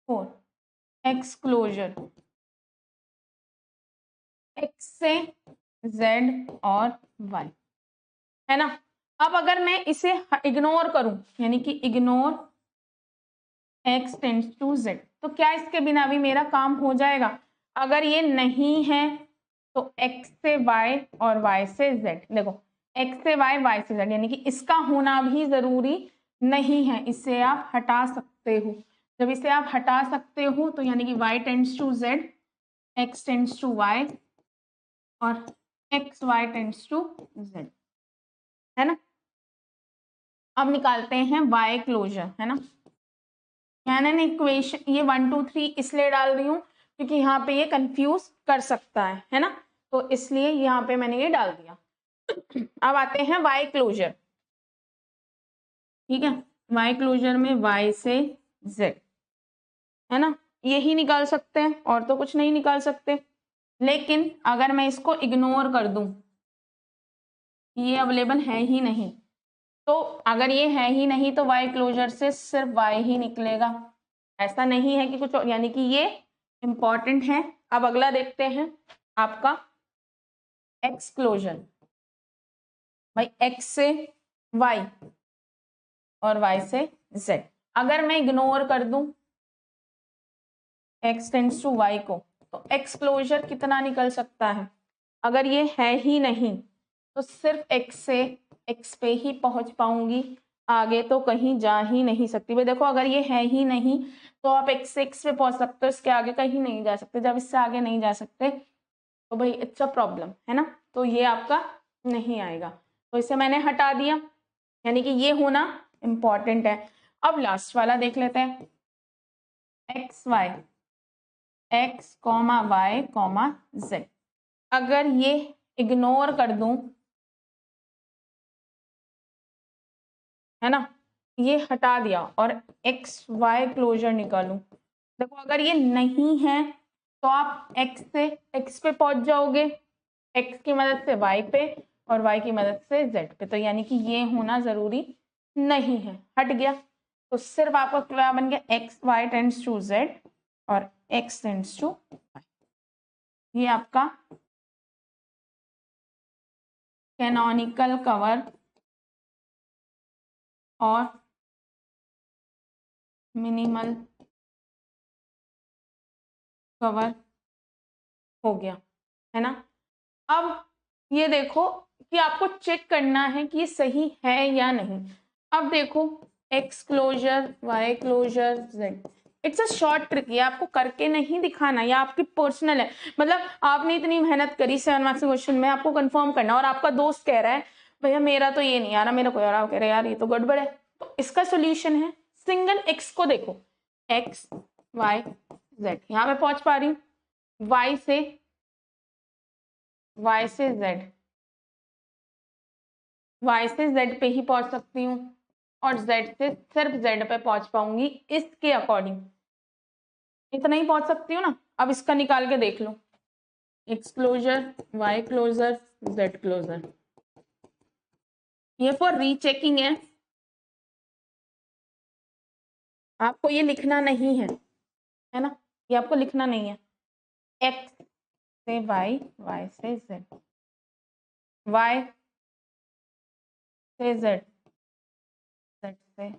4 X closure, x से z और y, है ना। अब अगर मैं इसे इग्नोर करूं, यानी कि ignore x tends to z, तो क्या इसके बिना भी मेरा काम हो जाएगा? अगर ये नहीं है तो x से y और y से z, देखो x से y, y से z, यानी कि इसका होना भी जरूरी नहीं है, इसे आप हटा सकते हो। जब इसे आप हटा सकते हो तो यानी कि y tends to z, x tends to y और x y tends to z, है ना। अब निकालते हैं y क्लोजर, है ना। मैंने इक्वेशन ये 1 2 3 इसलिए डाल रही हूँ क्योंकि यहाँ पे ये कंफ्यूज कर सकता है ना, तो इसलिए यहाँ पे मैंने ये डाल दिया। अब आते हैं वाई क्लोजर। ठीक है, वाई क्लोजर में y से z, है ना, यही निकाल सकते हैं और तो कुछ नहीं निकाल सकते। लेकिन अगर मैं इसको इग्नोर कर दूं, ये अवेलेबल है ही नहीं, तो अगर ये है ही नहीं तो वाई क्लोजर से सिर्फ y ही निकलेगा, ऐसा नहीं है कि कुछ और, यानी कि ये इंपॉर्टेंट है। अब अगला देखते हैं आपका एक्स क्लोजर, भाई x से y और y से z। अगर मैं इग्नोर कर दूं x टेंड्स टू y को, तो x क्लोजर कितना निकल सकता है? अगर ये है ही नहीं तो सिर्फ x से x पे ही पहुंच पाऊंगी, आगे तो कहीं जा ही नहीं सकती। भाई देखो, अगर ये है ही नहीं तो आप x से x पे पहुंच सकते हो, इसके आगे कहीं नहीं जा सकते। जब इससे आगे नहीं जा सकते तो भाई इट्स अ प्रॉब्लम, है ना, तो ये आपका नहीं आएगा, तो इसे मैंने हटा दिया, यानी कि ये होना इंपॉर्टेंट है। अब लास्ट वाला देख लेते हैं, X Y, X comma Y comma Z. अगर ये इग्नोर कर दूं, है ना, ये हटा दिया और एक्स वाई क्लोजर निकालूं, देखो अगर ये नहीं है तो आप x से x पे पहुंच जाओगे, x की मदद से y पे और y की मदद से z पे, तो यानी कि ये होना जरूरी नहीं है, हट गया। तो सिर्फ आपका क्या बन गया, X Y tends to z और x टेंड्स टू y। ये आपका कैनोनिकल कवर और मिनिमल कवर हो गया, है ना। अब ये देखो कि आपको चेक करना है कि ये सही है या नहीं। अब देखो x closure, y closure, z, it's a short trick, ये आपको करके नहीं दिखाना, ये आपकी पर्सनल है। मतलब आपने इतनी मेहनत करी 7 मार्क्स के क्वेश्चन में, आपको कंफर्म करना, और आपका दोस्त कह रहा है भैया मेरा तो ये नहीं आ रहा, मेरा कोई और कह रहा है यार ये तो गड़बड़ है, तो इसका सोल्यूशन है सिंगल x को देखो, x y z, यहाँ पे पहुंच पा रही हूँ, y से z, y से z पे ही पहुंच सकती हूँ, और z से सिर्फ z पे पहुंच पाऊंगी इसके अकॉर्डिंग, इतना ही पहुंच सकती हूँ ना। अब इसका निकाल के देख लो, x closure, y closure, z closure, ये फॉर रीचेकिंग है, आपको ये लिखना नहीं है ना, ये आपको लिखना नहीं है। x से y, y से z, y से z, z से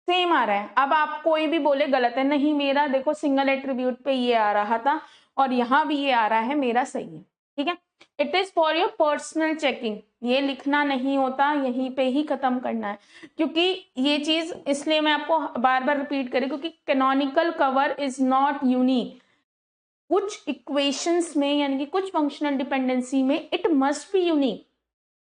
सेम आ रहा है। अब आप कोई भी बोले गलत है, नहीं मेरा देखो सिंगल एट्रीब्यूट पे ये आ रहा था और यहाँ भी ये आ रहा है, मेरा सही है, ठीक है। It is for your personal checking, ये लिखना नहीं होता, यहीं पे ही खत्म करना है, क्योंकि ये चीज इसलिए मैं आपको बार बार रिपीट करी, क्योंकि canonical cover is not unique. कुछ इक्वेशंस में यानी कि कुछ फंक्शनल डिपेंडेंसी में it must be unique,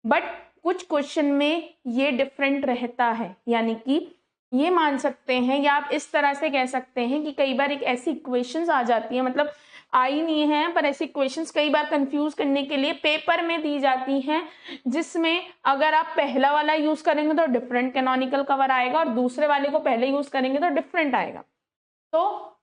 but कुछ क्वेश्चन में ये डिफरेंट रहता है, यानी कि ये मान सकते हैं या आप इस तरह से कह सकते हैं कि कई बार एक ऐसी इक्वेशंस आ जाती है, मतलब आई नहीं है पर ऐसी इक्वेशंस कई बार कंफ्यूज करने के लिए पेपर में दी जाती हैं, जिसमें अगर आप पहला वाला यूज करेंगे तो डिफरेंट कैनोनिकल कवर आएगा और दूसरे वाले को पहले यूज करेंगे तो डिफरेंट आएगा। तो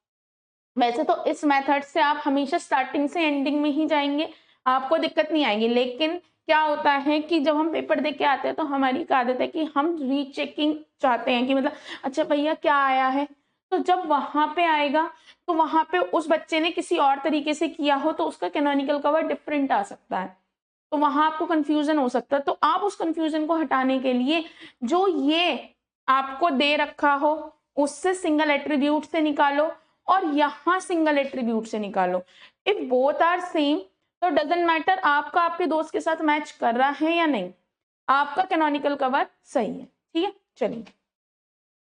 वैसे तो इस मेथड से आप हमेशा स्टार्टिंग से एंडिंग में ही जाएंगे, आपको दिक्कत नहीं आएगी, लेकिन क्या होता है कि जब हम पेपर दे के आते हैं तो हमारी एक आदत है कि हम रीचेकिंग चाहते हैं कि मतलब अच्छा भैया क्या आया है, तो जब वहां पे आएगा तो वहां पे उस बच्चे ने किसी और तरीके से किया हो तो उसका कैनोनिकल कवर डिफरेंट आ सकता है, तो वहां आपको कंफ्यूजन हो सकता है। तो आप उस कंफ्यूजन को हटाने के लिए जो ये आपको दे रखा हो उससे सिंगल एट्रीब्यूट से निकालो और यहां सिंगल एट्रीब्यूट से निकालो, इफ बोथ आर सेम तो डजेंट मैटर आपका आपके दोस्त के साथ मैच कर रहा है या नहीं, आपका कैनोनिकल कवर सही है, ठीक है। चलिए,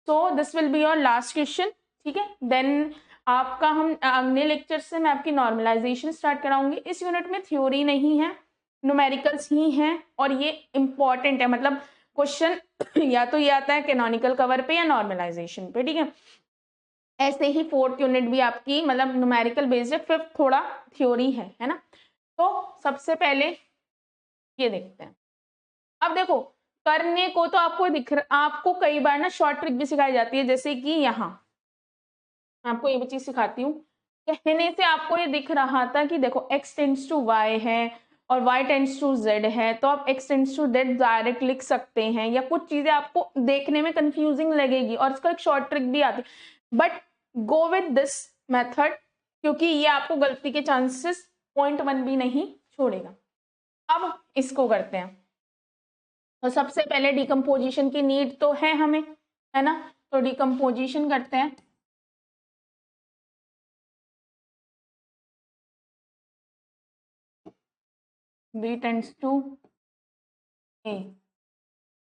so this will be your last question, ठीक है। देन आपका हम अगले लेक्चर से मैं आपकी नॉर्मलाइजेशन स्टार्ट कराऊंगी। इस यूनिट में थ्योरी नहीं है, न्यूमेरिकल्स ही हैं, और ये इंपॉर्टेंट है, मतलब क्वेश्चन या तो ये आता है कैनोनिकल कवर पे या नॉर्मलाइजेशन पे, ठीक है। ऐसे ही फोर्थ यूनिट भी आपकी मतलब न्यूमेरिकल बेस्ड है, फिफ्थ थोड़ा थ्योरी है ना। तो सबसे पहले ये देखते हैं। अब देखो करने को तो आपको आपको कई बार ना शॉर्ट ट्रिक भी सिखाई जाती है, जैसे कि यहाँ आपको ये भी चीज सिखाती हूँ, कहने से आपको ये दिख रहा था कि देखो x टेंड्स टू y है और y टेंड्स टू z है, तो आप x tends to z direct लिख सकते हैं, या कुछ चीजें आपको देखने में कंफ्यूजिंग लगेगी और इसका एक शॉर्ट ट्रिक भी आती है, but go with this method, क्योंकि ये आपको गलती के चांसेस 0.1 भी नहीं छोड़ेगा। अब इसको करते हैं, तो सबसे पहले डिकम्पोजिशन की नीड तो है हमें, है ना, तो डिकम्पोजिशन करते हैं। B tends to A,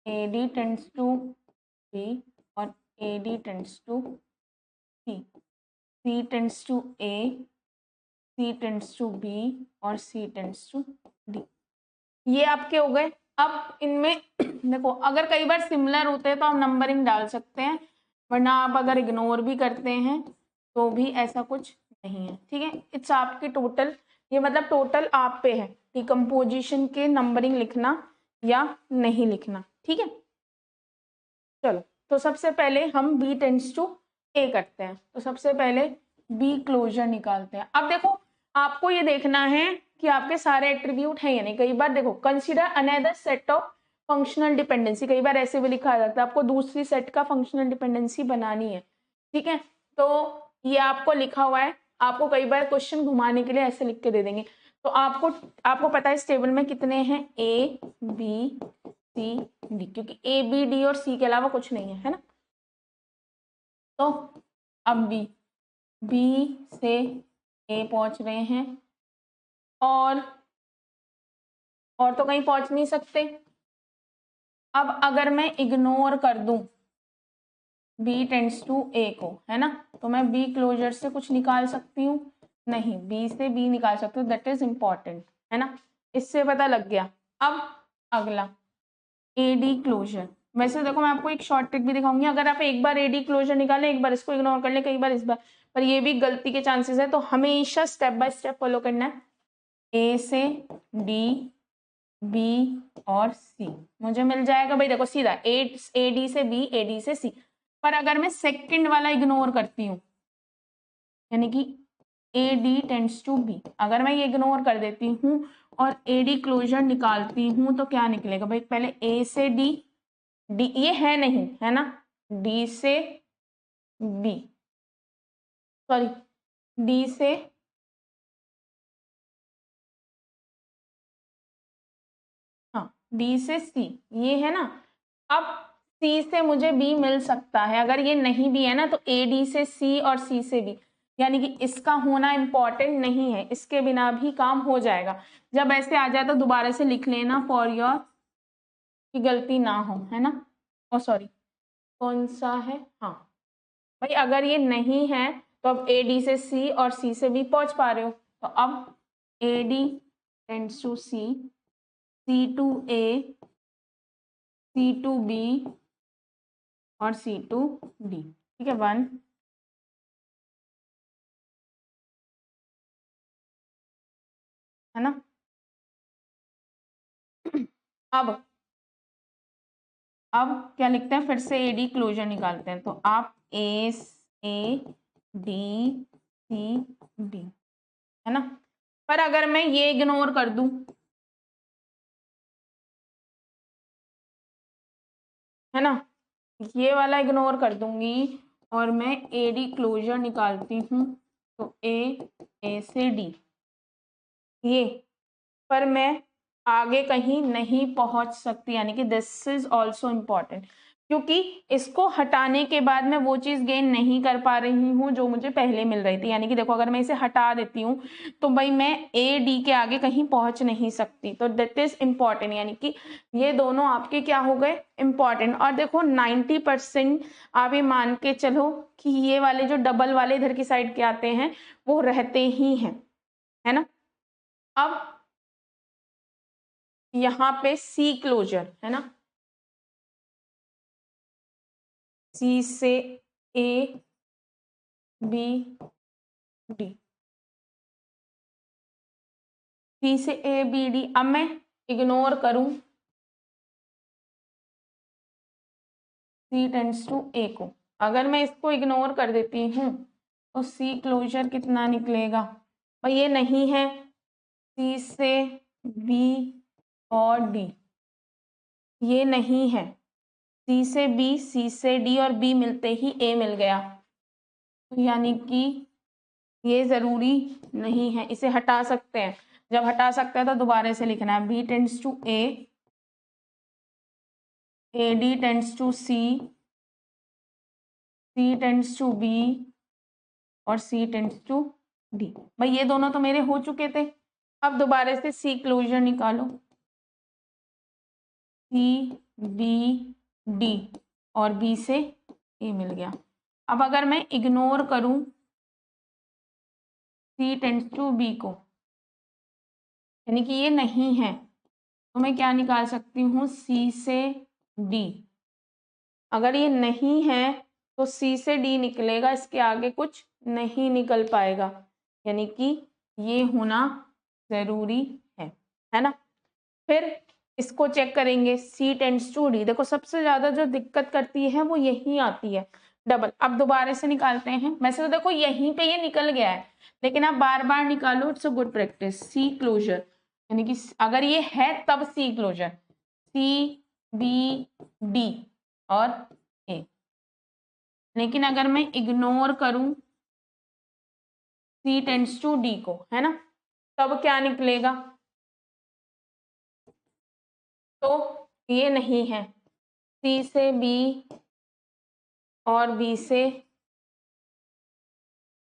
AD tends to B और AD tends to C, C tends to A, C tends to B और C tends to D, ये आपके हो गए। अब इनमें देखो अगर कई बार सिमिलर होते हैं तो आप नंबरिंग डाल सकते हैं, वरना आप अगर इग्नोर भी करते हैं तो भी ऐसा कुछ नहीं है, ठीक है। इट्स आपके टोटल, ये मतलब टोटल आप पे है डिकम्पोजिशन के नंबरिंग लिखना या नहीं लिखना, ठीक है। चलो, तो सबसे पहले हम B टेंड्स टू A करते हैं, तो सबसे पहले B क्लोजर निकालते हैं। अब देखो आपको ये देखना है कि आपके सारे एट्रीब्यूट हैं या नहीं। कई बार देखो consider another set of functional dependency, कई बार ऐसे भी लिखा जाता है आपको दूसरी सेट का फंक्शनल डिपेंडेंसी बनानी है, ठीक है। तो ये आपको लिखा हुआ है, आपको कई बार क्वेश्चन घुमाने के लिए ऐसे लिख के दे देंगे, तो आपको पता है इस टेबल में कितने हैं, A B C D, क्योंकि A B D और C के अलावा कुछ नहीं है ना। तो अब B, बी से ए पहुंच रहे हैं और तो कहीं पहुंच नहीं सकते। अब अगर मैं इग्नोर कर दूं बी टेंड्स टू ए को, है ना, तो मैं बी क्लोजर से कुछ निकाल सकती हूँ? नहीं, बी से बी निकाल सकती हूँ, दैट इज इम्पॉर्टेंट, है ना, इससे पता लग गया। अब अगला एडी क्लोजर। वैसे देखो मैं आपको एक शॉर्ट ट्रिक भी दिखाऊंगी, अगर आप एक बार एडी क्लोजर निकालें, एक बार इसको इग्नोर कर ले, कई बार इस बार, पर ये भी गलती के चांसेस है, तो हमेशा स्टेप बाय स्टेप फॉलो करना है। ए से डी, बी और सी मुझे मिल जाएगा भाई, देखो सीधा ए डी से बी, ए डी से सी। पर अगर मैं सेकंड वाला इग्नोर करती हूँ, यानी कि A D tends to B, अगर मैं ये इग्नोर कर देती हूँ और ए डी क्लोजर निकालती हूँ, तो क्या निकलेगा भाई? पहले ए से डी, डी ये है नहीं, है ना, डी से बी, सॉरी डी से हाँ डी से सी, ये है ना। अब सी से मुझे बी मिल सकता है, अगर ये नहीं भी है ना तो ए डी से सी और सी से बी, यानी कि इसका होना इम्पॉर्टेंट नहीं है, इसके बिना भी काम हो जाएगा। जब ऐसे आ जाए तो दोबारा से लिख लेना फॉर योर, की गलती ना हो, है ना। ओ सॉरी, कौन सा है, हाँ भाई, अगर ये नहीं है तो अब ए डी से सी और सी से बी पहुंच पा रहे हो, तो अब A D tends to C, C to A, C to B और सी टू डी, ठीक है, 1, है ना। अब क्या लिखते हैं, फिर से ए डी क्लोजर निकालते हैं, तो आप ए डी सी डी, है ना। पर अगर मैं ये इग्नोर कर दूं, है ना, ये वाला इग्नोर कर दूंगी और मैं ए डी क्लोजर निकालती हूँ, तो ए से डी, ये, पर मैं आगे कहीं नहीं पहुंच सकती, यानी कि दिस इज ऑल्सो इम्पॉर्टेंट, क्योंकि इसको हटाने के बाद मैं वो चीज गेन नहीं कर पा रही हूँ जो मुझे पहले मिल रही थी। यानी कि देखो अगर मैं इसे हटा देती हूँ तो भाई मैं ए डी के आगे कहीं पहुंच नहीं सकती, तो दैट इज इम्पॉर्टेंट, यानी कि ये दोनों आपके क्या हो गए, इम्पॉर्टेंट। और देखो 90% आप ये मान के चलो कि ये वाले जो डबल वाले इधर की साइड के आते हैं वो रहते ही हैं, है ना। अब यहाँ पे सी क्लोजर, है ना, सी से ए बी डी, सी से ए बी डी, अब मैं इग्नोर करूं सी टेंड्स टू ए को, अगर मैं इसको इग्नोर कर देती हूँ तो सी क्लोजर कितना निकलेगा और ये नहीं है, सी से बी और डी, ये नहीं है, सी से बी, सी से डी और बी मिलते ही ए मिल गया, तो यानी कि ये जरूरी नहीं है, इसे हटा सकते हैं। जब हटा सकते हैं तो दोबारा से लिखना है B tends to A D tends to C, C tends to B और सी टेंड्स टू डी। भाई ये दोनों तो मेरे हो चुके थे, अब दोबारा से सी क्लोजर निकालो, सी बी डी और बी से ए मिल गया। अब अगर मैं इग्नोर करूं सी टेंड्स टू बी को, यानी कि ये नहीं है, तो मैं क्या निकाल सकती हूँ, सी से डी, अगर ये नहीं है तो सी से डी निकलेगा, इसके आगे कुछ नहीं निकल पाएगा, यानी कि ये होना जरूरी है ना। फिर इसको चेक करेंगे सी टेंड्स टू डी, देखो सबसे ज्यादा जो दिक्कत करती है वो यही आती है, डबल। अब दोबारा से निकालते हैं, वैसे तो देखो यहीं पे ये निकल गया है, लेकिन आप बार बार निकालो, it's a good practice. C closure, यानी कि अगर ये है तब C closure, C B D और ए, लेकिन अगर मैं इग्नोर करूं सी टेंड्स टू डी को, है ना, तब क्या निकलेगा, तो ये नहीं है, सी से बी और बी से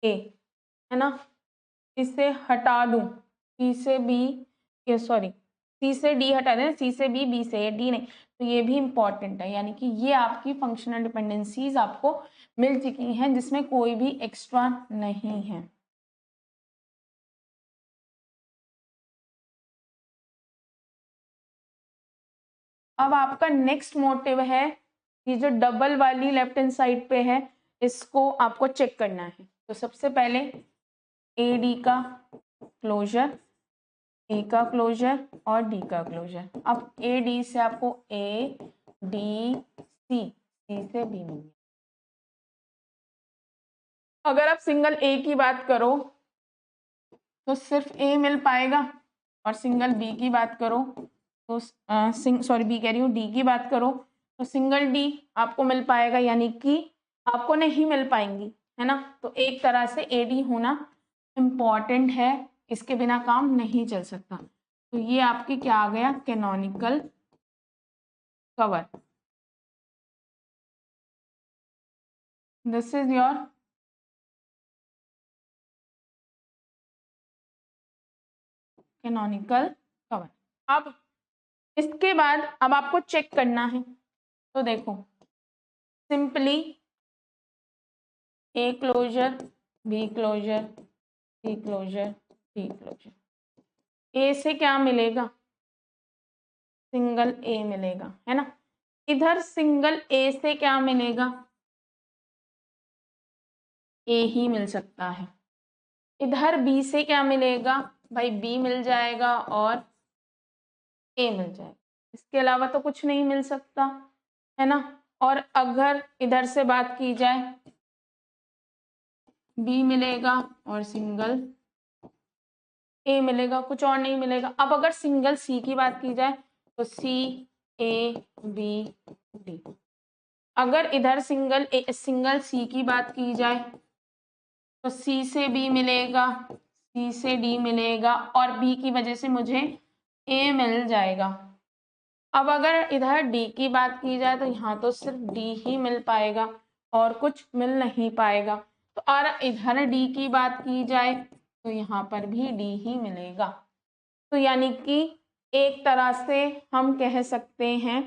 ए, है ना, इसे हटा दूं, सी से बी, सॉरी सी से डी हटा दें, सी से बी, बी से ए, डी नहीं, तो ये भी इंपॉर्टेंट है। यानी कि ये आपकी फंक्शनल डिपेंडेंसीज आपको मिल चुकी हैं जिसमें कोई भी एक्स्ट्रा नहीं है। अब आपका नेक्स्ट मोटिव है, ये जो डबल वाली लेफ्ट हैंड साइड पे है, इसको आपको चेक करना है। तो सबसे पहले ए डी का क्लोजर, ए का क्लोजर और डी का क्लोजर। अब ए डी से आपको ए डी सी, सी से बी मिल गया। अगर आप सिंगल ए की बात करो तो सिर्फ ए मिल पाएगा, और सिंगल बी की बात करो तो सॉरी बी कह रही हूँ, डी की बात करो तो सिंगल डी आपको मिल पाएगा, यानी कि आपको नहीं मिल पाएंगी, है ना। तो एक तरह से ए डी होना इम्पॉर्टेंट है, इसके बिना काम नहीं चल सकता। तो ये आपकी क्या आ गया, canonical cover. This is your canonical cover. अब इसके बाद अब आपको चेक करना है, तो देखो simply A closure, B closure, C closure, D closure. A से क्या मिलेगा, सिंगल ए मिलेगा, है ना। इधर सिंगल ए से क्या मिलेगा, ए ही मिल सकता है। इधर बी से क्या मिलेगा, भाई बी मिल जाएगा और ए मिल जाएगा, इसके अलावा तो कुछ नहीं मिल सकता, है ना। और अगर इधर से बात की जाए, बी मिलेगा और सिंगल ए मिलेगा, कुछ और नहीं मिलेगा। अब अगर सिंगल सी की बात की जाए तो सी ए बी डी। अगर इधर सिंगल सी की बात की जाए तो सी से बी मिलेगा, सी से डी मिलेगा, और बी की वजह से मुझे ए मिल जाएगा। अब अगर इधर डी की बात की जाए तो यहाँ तो सिर्फ डी ही मिल पाएगा और कुछ मिल नहीं पाएगा। तो और इधर डी की बात की जाए तो यहाँ पर भी डी ही मिलेगा। तो यानी कि एक तरह से हम कह सकते हैं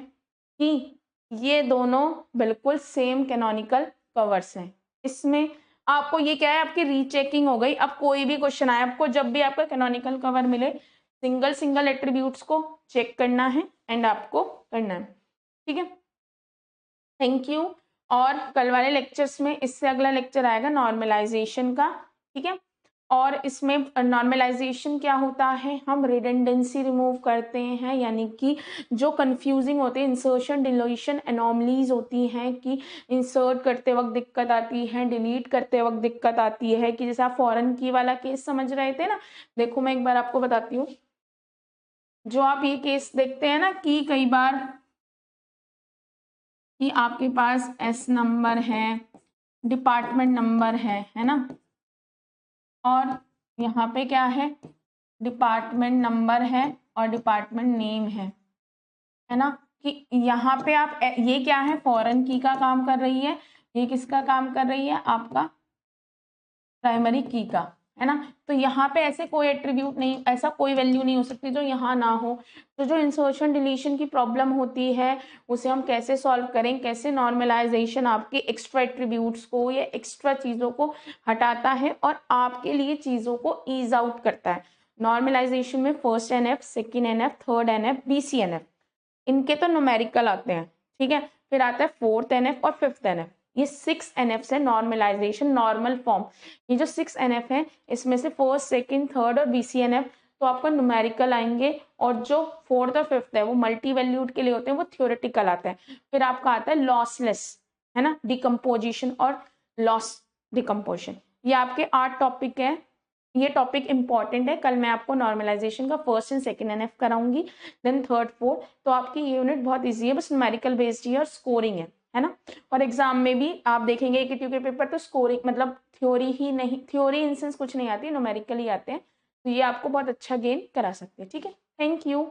कि ये दोनों बिल्कुल सेम कैनोनिकल कवर्स हैं। इसमें आपको ये क्या है, आपकी रीचेकिंग हो गई। अब कोई भी क्वेश्चन आए, आपको जब भी आपका कैनोनिकल कवर मिले, सिंगल सिंगल एट्रीब्यूट्स को चेक करना है एंड आपको करना है, ठीक है। Thank you. और कल वाले लेक्चर्स में इससे अगला लेक्चर आएगा नॉर्मलाइजेशन का, ठीक है। और इसमें नॉर्मलाइजेशन क्या होता है, हम रिडंडेंसी रिमूव करते हैं, यानी कि जो कंफ्यूजिंग होते हैं, इंसर्शन डिलीशन एनॉमलीज होती हैं कि इंसर्ट करते वक्त दिक्कत आती है, डिलीट करते वक्त दिक्कत आती है, कि जैसे आप फॉरेन की वाला केस समझ रहे थे ना। देखो मैं एक बार आपको बताती हूँ, जो आप ये केस देखते हैं ना कि कई बार कि आपके पास एस नंबर है, डिपार्टमेंट नंबर है ना, और यहाँ पे क्या है, डिपार्टमेंट नंबर है और डिपार्टमेंट नेम है ना। कि यहाँ पे आप ये क्या है, फॉरेन की का काम कर रही है, ये किसका काम कर रही है, आपका प्राइमरी की का, है ना। तो यहाँ पे ऐसे कोई एट्रीब्यूट नहीं, ऐसा कोई वैल्यू नहीं हो सकती जो यहाँ ना हो। तो जो इंसर्शन डिलीशन की प्रॉब्लम होती है उसे हम कैसे सॉल्व करें, कैसे नॉर्मलाइजेशन आपके एक्स्ट्रा एट्रीब्यूट्स को या एक्स्ट्रा चीज़ों को हटाता है और आपके लिए चीज़ों को ईज आउट करता है। नॉर्मलाइजेशन में first NF, second NF, third NF, BCNF, इनके तो न्यूमेरिकल आते हैं, ठीक है। फिर आता है फोर्थ NF और फिफ्थ NF। ये 6 NF है नॉर्मलाइजेशन नॉर्मल फॉर्म। ये जो 6 NF है इसमें से फर्स्ट, सेकंड, थर्ड और BCNF तो आपको न्यूमेरिकल आएंगे, और जो फोर्थ और फिफ्थ है वो मल्टी वैल्यूड के लिए होते हैं, वो थ्योरेटिकल आता है। फिर आपका आता है लॉसलेस, है ना, डिकम्पोजिशन और लॉस डिकम्पोजिशन। ये आपके 8 टॉपिक है। ये टॉपिक इंपॉर्टेंट है। कल मैं आपको नॉर्मलाइजेशन का फर्स्ट एंड सेकंड NF कराऊंगी, देन थर्ड फोर्थ। तो आपकी ये यूनिट बहुत इजी है, बस न्यूमेरिकल बेस्ड ही है और स्कोरिंग है ना। और एग्जाम में भी आप देखेंगे कि के पेपर तो स्कोरिंग मतलब थ्योरी ही नहीं, थ्योरी इन सेंस कुछ नहीं आती, न्यूमेरिकल ही आते हैं। तो ये आपको बहुत अच्छा गेन करा सकते हैं, ठीक है। Thank you.